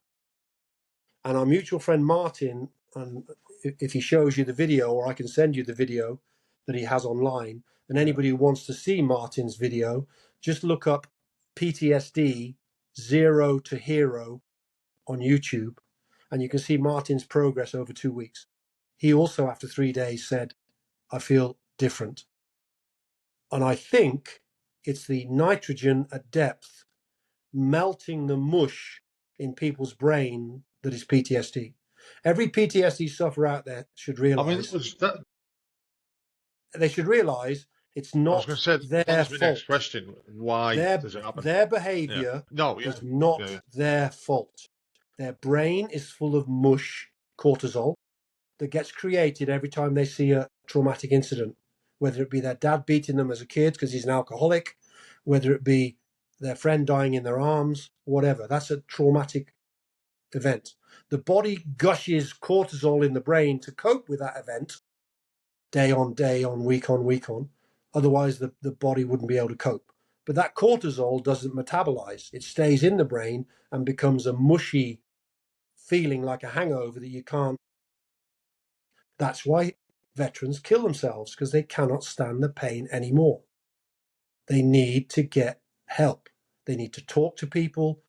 And our mutual friend Martin, and if he shows you the video, or I can send you the video that he has online, and anybody who wants to see Martin's video, just look up PTSD 0 to Hero on YouTube, and you can see Martin's progress over 2 weeks. He also, after 3 days, said, I feel different. And I think it's the nitrogen at depth melting the mush in people's brain that is PTSD. Every PTSD sufferer out there should realize. They should realize it's not their fault. Next question: why does it happen? Their behavior is not their fault. Their brain is full of mush, cortisol, that gets created every time they see a traumatic incident, whether it be their dad beating them as a kid because he's an alcoholic, whether it be their friend dying in their arms, whatever. That's a traumatic event. The body gushes cortisol in the brain to cope with that event, day on, week on. Otherwise, the body wouldn't be able to cope. But that cortisol doesn't metabolize. It stays in the brain and becomes a mushy feeling like a hangover that you can't. That's why veterans kill themselves, because they cannot stand the pain anymore. They need to get help. They need to talk to people.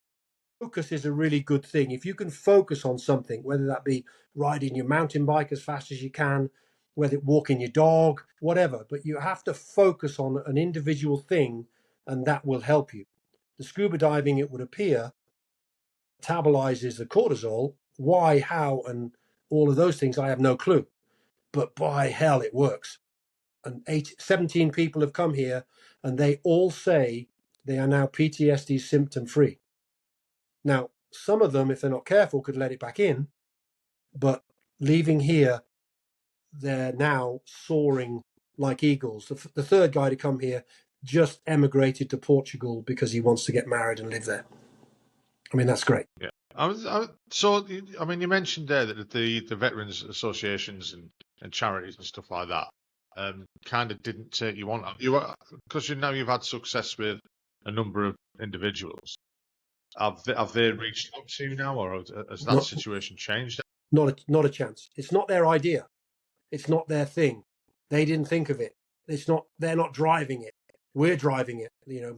Focus is a really good thing. If you can focus on something, whether that be riding your mountain bike as fast as you can, whether it walking your dog, whatever, but you have to focus on an individual thing, and that will help you. The scuba diving, it would appear, metabolizes the cortisol. Why, how, and all of those things, I have no clue. But by hell, it works. And 17 people have come here, and they all say they are now PTSD symptom-free. Now, some of them, if they're not careful, could let it back in, but leaving here, they're now soaring like eagles. The third guy to come here just emigrated to Portugal because he wants to get married and live there. I mean, that's great. Yeah. You mentioned there that the veterans associations and charities and stuff like that kind of didn't take you on. Because you've had success with a number of individuals. Have they reached out to you now, or has that situation changed? Not a chance. It's not their idea. It's not their thing. They didn't think of it. They're not driving it. We're driving it.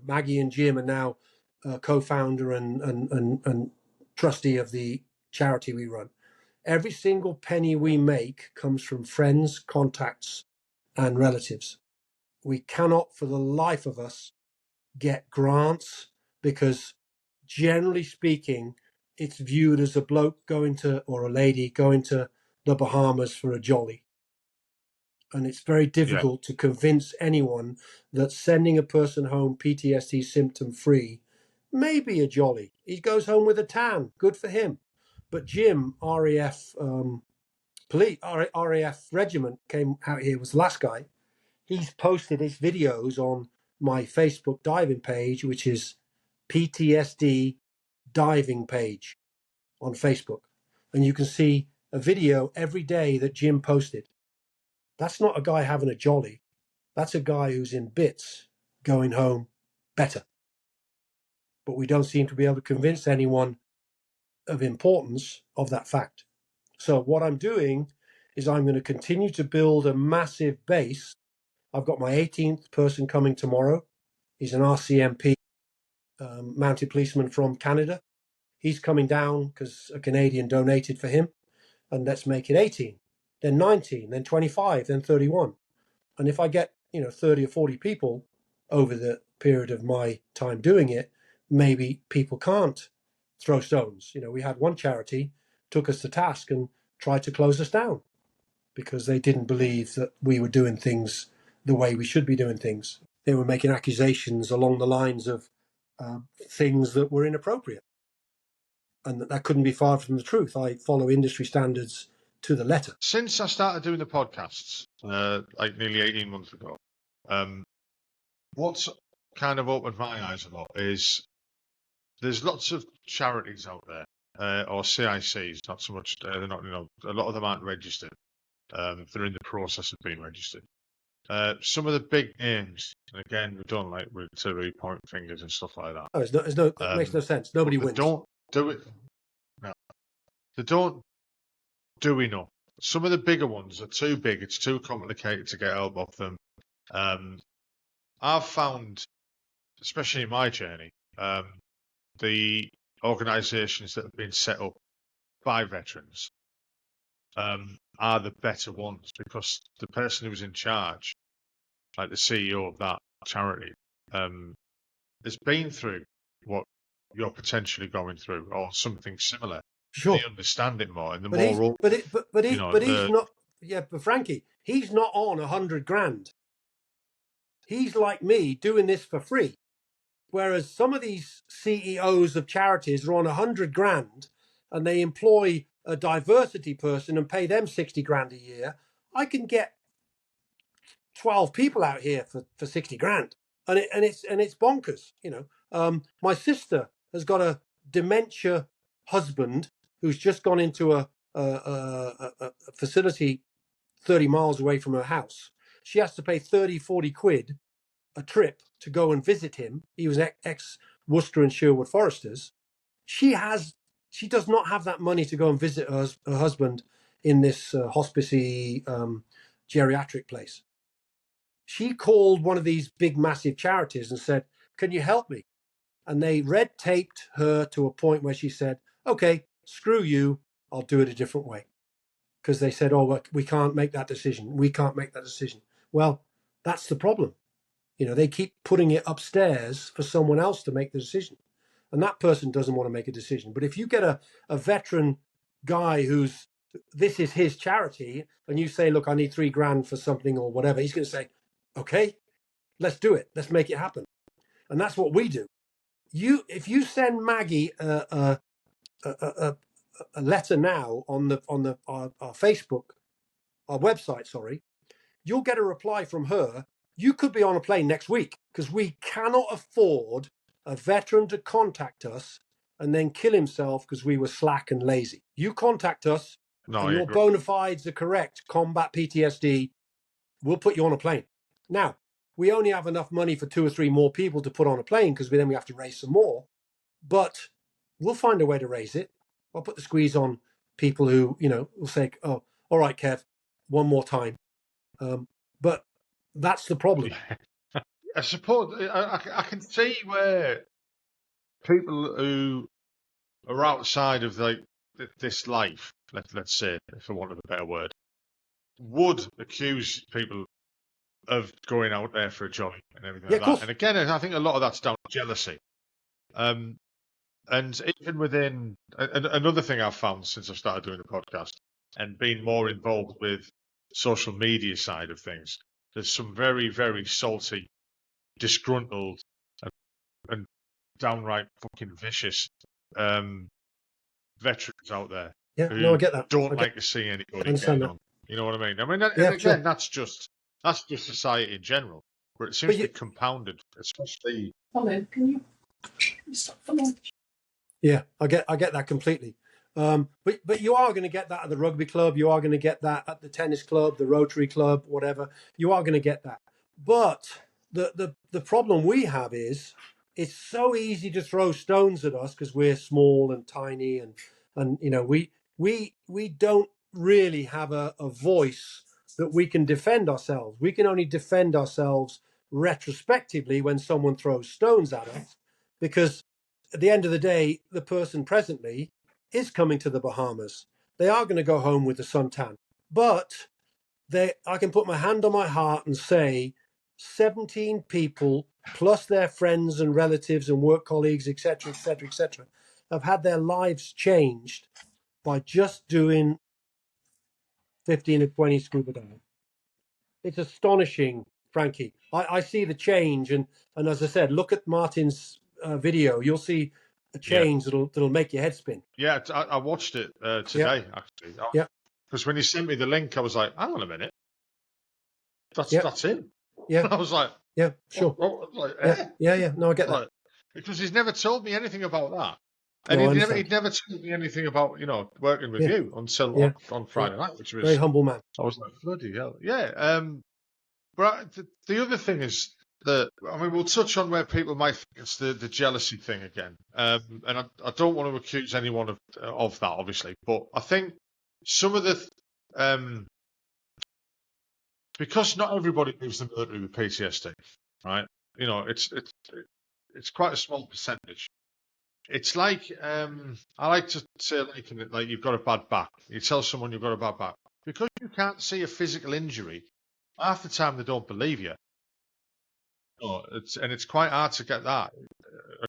Maggie and Jim are now co-founder and trustee of the charity we run. Every single penny we make comes from friends, contacts, and relatives. We cannot, for the life of us, get grants because, generally speaking, it's viewed as a bloke or a lady going to the Bahamas for a jolly. And it's very difficult to convince anyone that sending a person home PTSD symptom-free may be a jolly. He goes home with a tan. Good for him. But Jim, RAF regiment, came out here, was the last guy. He's posted his videos on my Facebook diving page, which is PTSD diving page on Facebook. and you can see a video every day that Jim posted. That's not a guy having a jolly. That's a guy who's in bits going home better. But we don't seem to be able to convince anyone of importance of that fact. So what I'm doing is I'm going to continue to build a massive base. I've got my 18th person coming tomorrow. He's an RCMP mounted policeman from Canada. He's coming down because a Canadian donated for him. And let's make it 18, then 19, then 25, then 31. And if I get 30 or 40 people over the period of my time doing it, maybe people can't throw stones. We had one charity took us to task and tried to close us down because they didn't believe that we were doing things the way we should be doing things. They were making accusations along the lines of things that were inappropriate. And that couldn't be far from the truth. I follow industry standards to the letter. Since I started doing the podcasts, like nearly 18 months ago, what's kind of opened my eyes a lot is there's lots of charities out there, or CICs, not so much, they're not, a lot of them aren't registered. They're in the process of being registered. Some of the big names, and again, we don't like to point fingers and stuff like that. Oh, it makes no sense. Nobody wins. Don't do it. No. They don't do enough. Some of the bigger ones are too big. It's too complicated to get help off them. I've found, especially in my journey, the organisations that have been set up by veterans are the better ones because the person who's in charge, like the CEO of that charity, has been through what you're potentially going through or something similar. Sure. They understand it more, and the But more. he's not. Yeah, but Frankie, he's not on 100 grand. He's like me doing this for free. Whereas some of these CEOs of charities are on 100 grand and they employ a diversity person and pay them 60 grand a year. I can get 12 people out here for 60 grand. And it's bonkers, My sister has got a dementia husband who's just gone into a facility 30 miles away from her house. She has to pay 30, 40 quid a trip to go and visit him. He was ex-Worcester and Sherwood Foresters. She does not have that money to go and visit her husband in this hospice-y geriatric place. She called one of these big, massive charities and said, "Can you help me?" And they red taped her to a point where she said, "Okay, screw you, I'll do it a different way." Because they said, "Oh, we can't make that decision. We can't make that decision." Well, that's the problem. They keep putting it upstairs for someone else to make the decision. And that person doesn't want to make a decision. But if you get a veteran guy this is his charity, and you say, "Look, I need 3 grand for something or whatever," he's going to say, "Okay, let's do it. Let's make it happen." And that's what we do. If you send Maggie a letter now on our Facebook, our website, sorry, you'll get a reply from her. You could be on a plane next week because we cannot afford a veteran to contact us and then kill himself because we were slack and lazy. You contact us and your bona fides are correct, combat PTSD, we'll put you on a plane. Now, we only have enough money for 2 or 3 more people to put on a plane because then we have to raise some more. But we'll find a way to raise it. I'll put the squeeze on people who, will say, "Oh, all right, Kev, one more time." But that's the problem. I suppose I can see where people who are outside of this life, let's say, for want of a better word, would accuse people of going out there for a jolly and everything like that. And again, I think a lot of that's down to jealousy. And even within another thing I've found since I've started doing the podcast and being more involved with social media side of things, there's some very, very salty, disgruntled, and downright fucking vicious veterans out there who I get that. Don't like to see anybody getting on. You know what I mean? I mean, again, sure. that's just society in general, but it seems to be compounded, especially. Hello, can you stop for lunch? Yeah, I get that completely. But you are going to get that at the rugby club. You are going to get that at the tennis club, the Rotary club, whatever. You are going to get that. But the problem we have is it's so easy to throw stones at us because we're small and tiny, and you know we don't really have a voice that we can defend ourselves. We can only defend ourselves retrospectively when someone throws stones at us, because at the end of the day, the person presently is coming to the Bahamas. They are going to go home with the suntan, but I can put my hand on my heart and say 17 people plus their friends and relatives and work colleagues, etc., etc., etc., have had their lives changed by just doing 15 or 20 scuba diving. It's astonishing, Frankie. I see the change, and as I said, look at Martin's video. You'll see a change that'll make your head spin. Yeah, I watched it today, actually. Yeah. Because when you sent me the link, I was like, hang on a minute. That's it. Yeah. I was like, yeah, sure. Yeah. No, I get that. Because he's never told me anything about that. And he'd never told me anything about, working with you until on Friday night, which was very humble man. I was like, bloody hell. Yeah. But the other thing is that, I mean, we'll touch on where people might think it's the jealousy thing again. And I don't want to accuse anyone of that, obviously. But I think some of the because not everybody leaves the military with PTSD, right? It's quite a small percentage. It's like I like to say, like you've got a bad back. You tell someone you've got a bad back because you can't see a physical injury. Half the time they don't believe you. It's quite hard to get that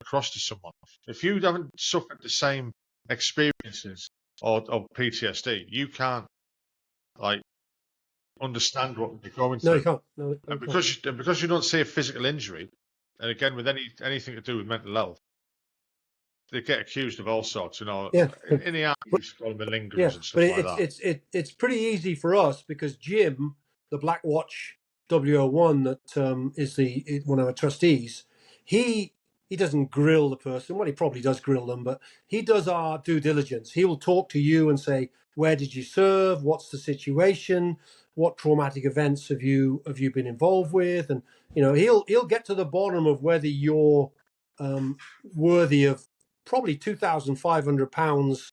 across to someone if you haven't suffered the same experiences of PTSD. You can't understand what you're going through. No, you can't. No, and because you don't see a physical injury, and again with anything to do with mental health, they get accused of all sorts. In the army, we call them malingerers and stuff like that. It's pretty easy for us because Jim, the Black Watch W01, that is one of our trustees, he doesn't grill the person. Well, he probably does grill them, but he does our due diligence. He will talk to you and say, where did you serve? What's the situation? What traumatic events have you been involved with? And he'll get to the bottom of whether you're worthy of probably £2,500,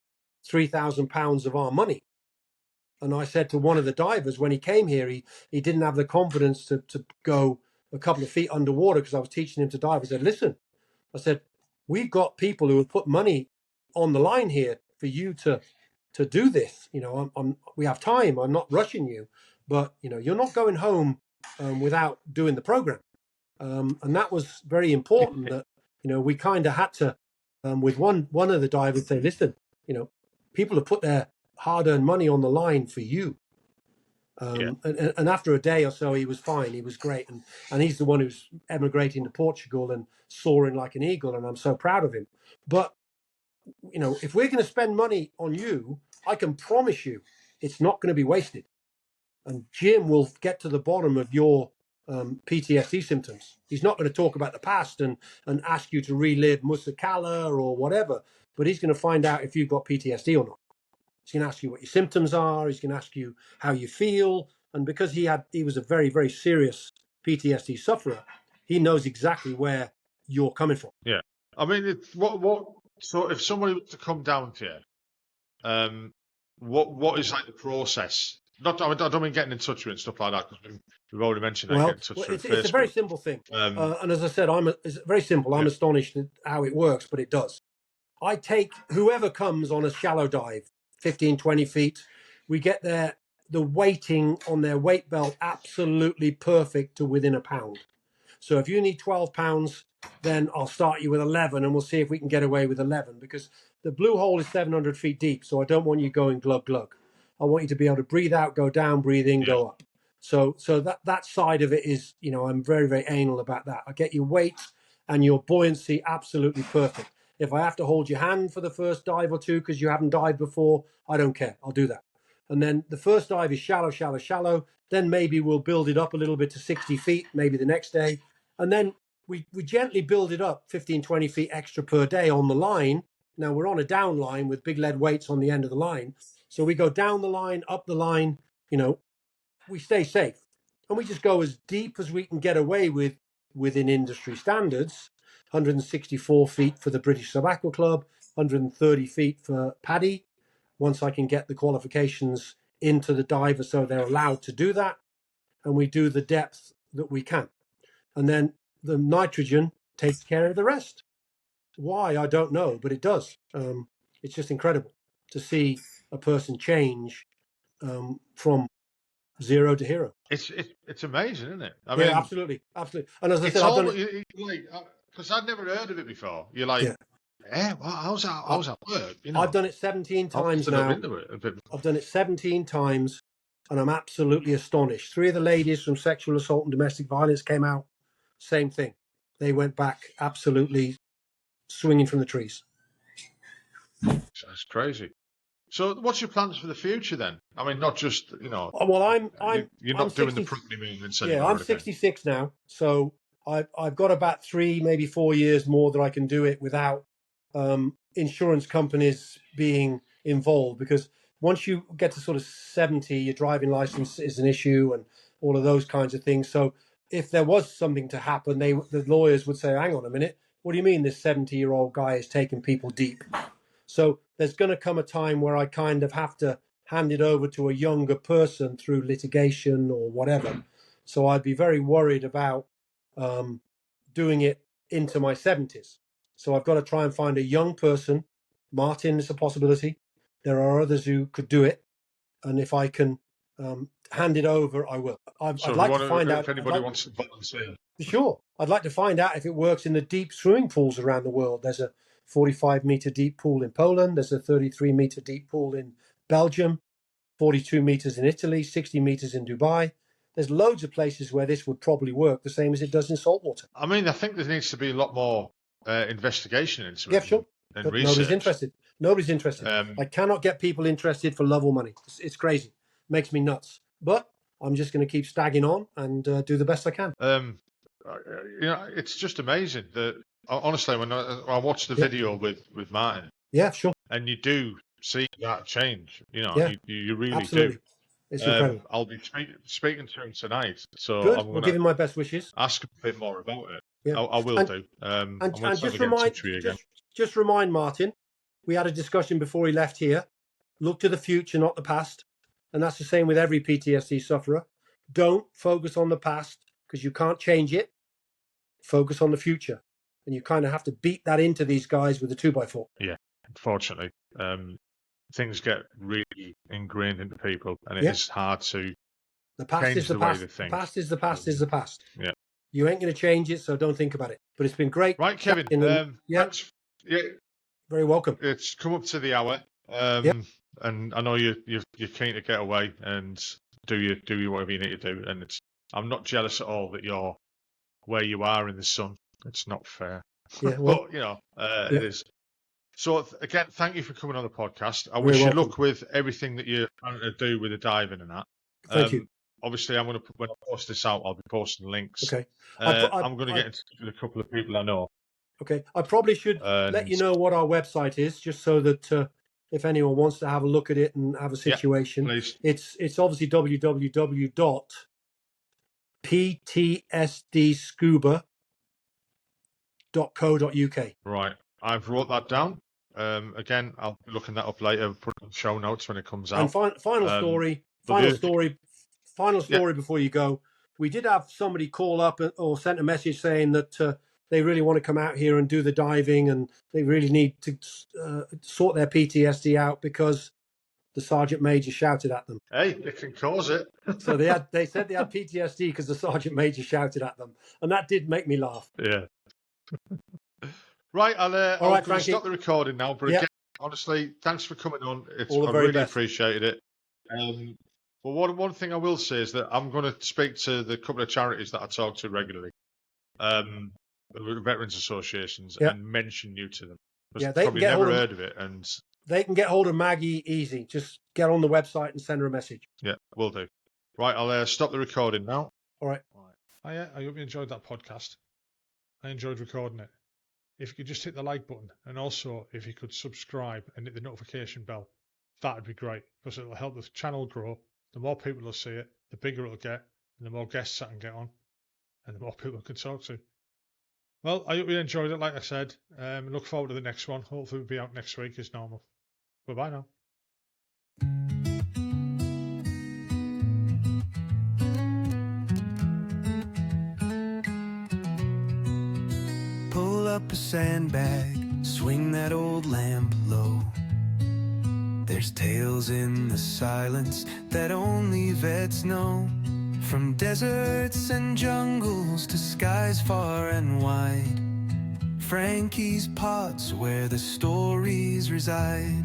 £3,000 of our money. And I said to one of the divers when he came here, he didn't have the confidence to go a couple of feet underwater because I was teaching him to dive. I said, listen, we've got people who have put money on the line here for you to do this. We have time. I'm not rushing you, but you're not going home without doing the program. And that was very important that, we kind of had to, with one of the divers say, listen, people have put their hard-earned money on the line for you. And after a day or so, he was fine. He was great. And he's the one who's emigrating to Portugal and soaring like an eagle. And I'm so proud of him. But, if we're going to spend money on you, I can promise you it's not going to be wasted. And Jim will get to the bottom of your PTSD symptoms. He's not going to talk about the past and ask you to relive Musakala or whatever, but he's going to find out if you've got PTSD or not. He's going to ask you what your symptoms are. He's going to ask you how you feel. And because he was a very, very serious PTSD sufferer, he knows exactly where you're coming from. Yeah. I mean, so if somebody was to come down to you, what is like the process? I don't mean getting in touch with you and stuff like that, because we've already mentioned that. Get in touch with it's a very simple thing. And as I said, it's very simple. I'm astonished at how it works, but it does. I take whoever comes on a shallow dive, 15, 20 feet. We get the weighting on their weight belt absolutely perfect to within a pound. So if you need 12 pounds, then I'll start you with 11 and we'll see if we can get away with 11, because the blue hole is 700 feet deep. So I don't want you going glug, glug. I want you to be able to breathe out, go down, breathe in, go up. So that side of it is, I'm very, very anal about that. I get your weight and your buoyancy absolutely perfect. If I have to hold your hand for the first dive or two because you haven't dived before, I don't care. I'll do that. And then the first dive is shallow, shallow, shallow. Then maybe we'll build it up a little bit to 60 feet, maybe the next day. And then we gently build it up 15, 20 feet extra per day on the line Now we're on a down line with big lead weights on the end of the line. So we go down the line, up the line, we stay safe. And we just go as deep as we can get away with within industry standards. 164 feet for the British Sub-Aqua Club, 130 feet for Paddy. Once I can get the qualifications into the diver so they're allowed to do that, and we do the depth that we can. And then the nitrogen takes care of the rest. Why, I don't know, but it does. It's just incredible to see a person change from zero to hero. It's amazing, isn't it? I Yeah, mean, absolutely. And as I it's said, I've done all it. like, because I'd never heard of it before. You're like, Yeah. well, how's that work? I've done it 17 I'll have times to look now. into it a bit. I've done it 17 times, and I'm absolutely astonished. 3 of the ladies from sexual assault and domestic violence came out. Same thing. They went back absolutely swinging from the trees. That's crazy. So, what's your plans for the future then? I mean, not just Well, you're not doing the property movements anymore. Yeah, I'm 66 now, so I've got about 3, maybe 4 years more that I can do it without insurance companies being involved. Because once you get to sort of 70, your driving license is an issue and all of those kinds of things. So if there was something to happen, the lawyers would say, "Hang on a minute, what do you mean this 70-year-old guy is taking people deep?" So there's going to come a time where I kind of have to hand it over to a younger person through litigation or whatever. So I'd be very worried about doing it into my 70s. So I've got to try and find a young person. Martin is a possibility. There are others who could do it. And if I can hand it over, I will. I'd like to find out if anybody wants to volunteer. Sure. I'd like to find out if it works in the deep swimming pools around the world. There's a 45-meter deep pool in Poland. There's a 33-meter deep pool in Belgium, 42 meters in Italy, 60 meters in Dubai. There's loads of places where this would probably work the same as it does in saltwater. I mean, I think there needs to be a lot more investigation into it. Yeah, sure. And But research. Nobody's interested. I cannot get people interested for love or money. It's crazy. It makes me nuts. But I'm just going to keep stagging on and do the best I can. It's just amazing that honestly, when I watched the video with Martin, yeah, sure, and you do see that change, you really absolutely. do. It's incredible. I'll be speaking to him tonight, so good. I'm We'll give him my best wishes. Ask a bit more about it. Yeah, I will do. And just remind Martin, we had a discussion before he left here. Look to the future, not the past, and that's the same with every PTSD sufferer. Don't focus on the past because you can't change it. Focus on the future, and you kind of have to beat that into these guys with a 2x4. Yeah, unfortunately, things get really ingrained into people, and it is hard to. The past is the past. The past is the past is the past. Yeah, you ain't going to change it, so don't think about it. But it's been great, right, Kevin? Thanks. Yeah, very welcome. It's come up to the hour, and I know you're keen to get away and do whatever you need to do, and I'm not jealous at all that you're where you are in the sun. It's not fair. Yeah, well, but it is. So again, thank you for coming on the podcast. I wish you luck with everything that you're trying to do with the diving and that. Thank you. Obviously, I'm going to when I post this out, I'll be posting links. Okay. I'm going to get in touch with a couple of people I know. Okay. I probably should let you know what our website is, just so that if anyone wants to have a look at it and have a situation, please. It's obviously www.ptsdscuba.co.uk. Right. I've wrote that down. Again, I'll be looking that up later. Put it in show notes when it comes out. And final story before you go. We did have somebody call up or sent a message saying that they really want to come out here and do the diving, and they really need to sort their PTSD out because the sergeant major shouted at them. Hey, it can cause it. So they said they had PTSD because the sergeant major shouted at them, and that did make me laugh. Yeah. Right, I'll stop the recording now. But again, honestly, thanks for coming on. I really appreciated it. But one thing I will say is that I'm going to speak to the couple of charities that I talk to regularly, veterans associations, and mention you to them. Yeah, they probably never heard of it, and they can get hold of Maggie easy. Just get on the website and send her a message. Yeah, will do. Right, I'll stop the recording now. All right. I hope you enjoyed that podcast. I enjoyed recording it. if you could just hit the like button, and also if you could subscribe and hit the notification bell, that'd be great, because it'll help the channel grow. The more people will see it, the bigger it'll get, and the more guests I can get on, and the more people I can talk to. Well, I hope you enjoyed it, like I said. Look forward to the next one. Hopefully it'll be out next week as normal. Bye-bye now. Pull up a sandbag, swing that old lamp low. There's tales in the silence that only vets know. From deserts and jungles to skies far and wide, Frankie's pot's where the stories reside.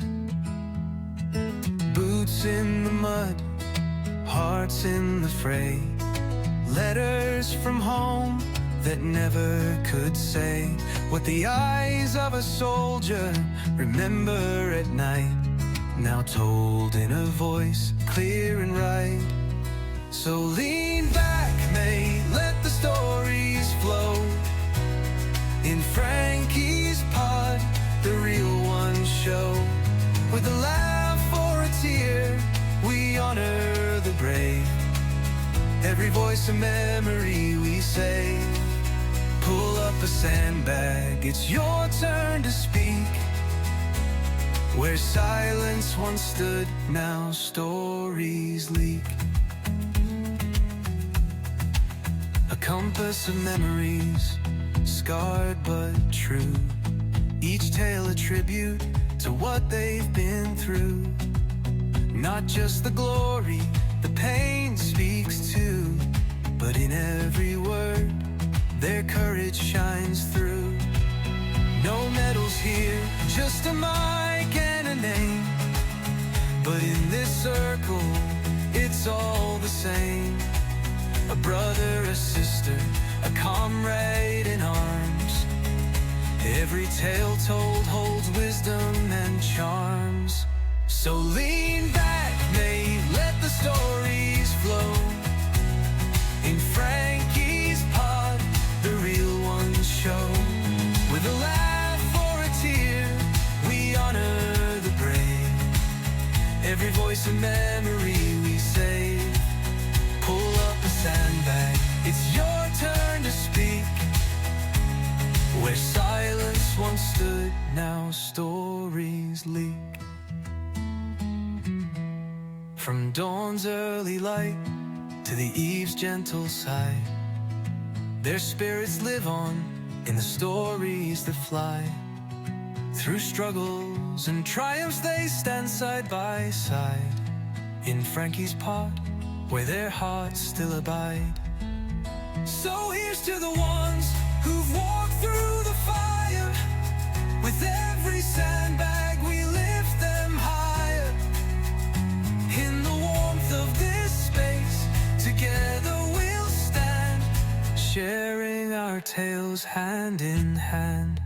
Boots in the mud, hearts in the fray, letters from home that never could say what the eyes of a soldier remember at night, now told in a voice clear and right. So lean back, mate, let the stories flow. In Frankie's pod, the real ones show. With a laugh or a tear, we honor the brave. Every voice a memory we save. Pull up a sandbag, it's your turn to speak. Where silence once stood, now stories leak. A compass of memories, scarred but true. Each tale a tribute to what they've been through. Not just the glory, the pain speaks too, but in every word, their courage shines through. No medals here, just a mic and a name. But in this circle, it's all the same. A brother, a sister, a comrade in arms. Every tale told holds wisdom and charms. So lean back, mate, let the stories flow. In Frankie's pod, the real ones show. With a laugh or a tear, we honor the brave. Every voice a memory we save. Pull up a sandbag, it's your turn to speak. Where silence once stood, now stories leak. From dawn's early light to the eve's gentle sigh, their spirits live on in the stories that fly. Through struggles and triumphs they stand side by side. In Frankie's pod, where their hearts still abide. So here's to the ones who've walked through the fire. With every sandbag we lift them higher. In the warmth of this space, together we'll stand, sharing our tales hand in hand.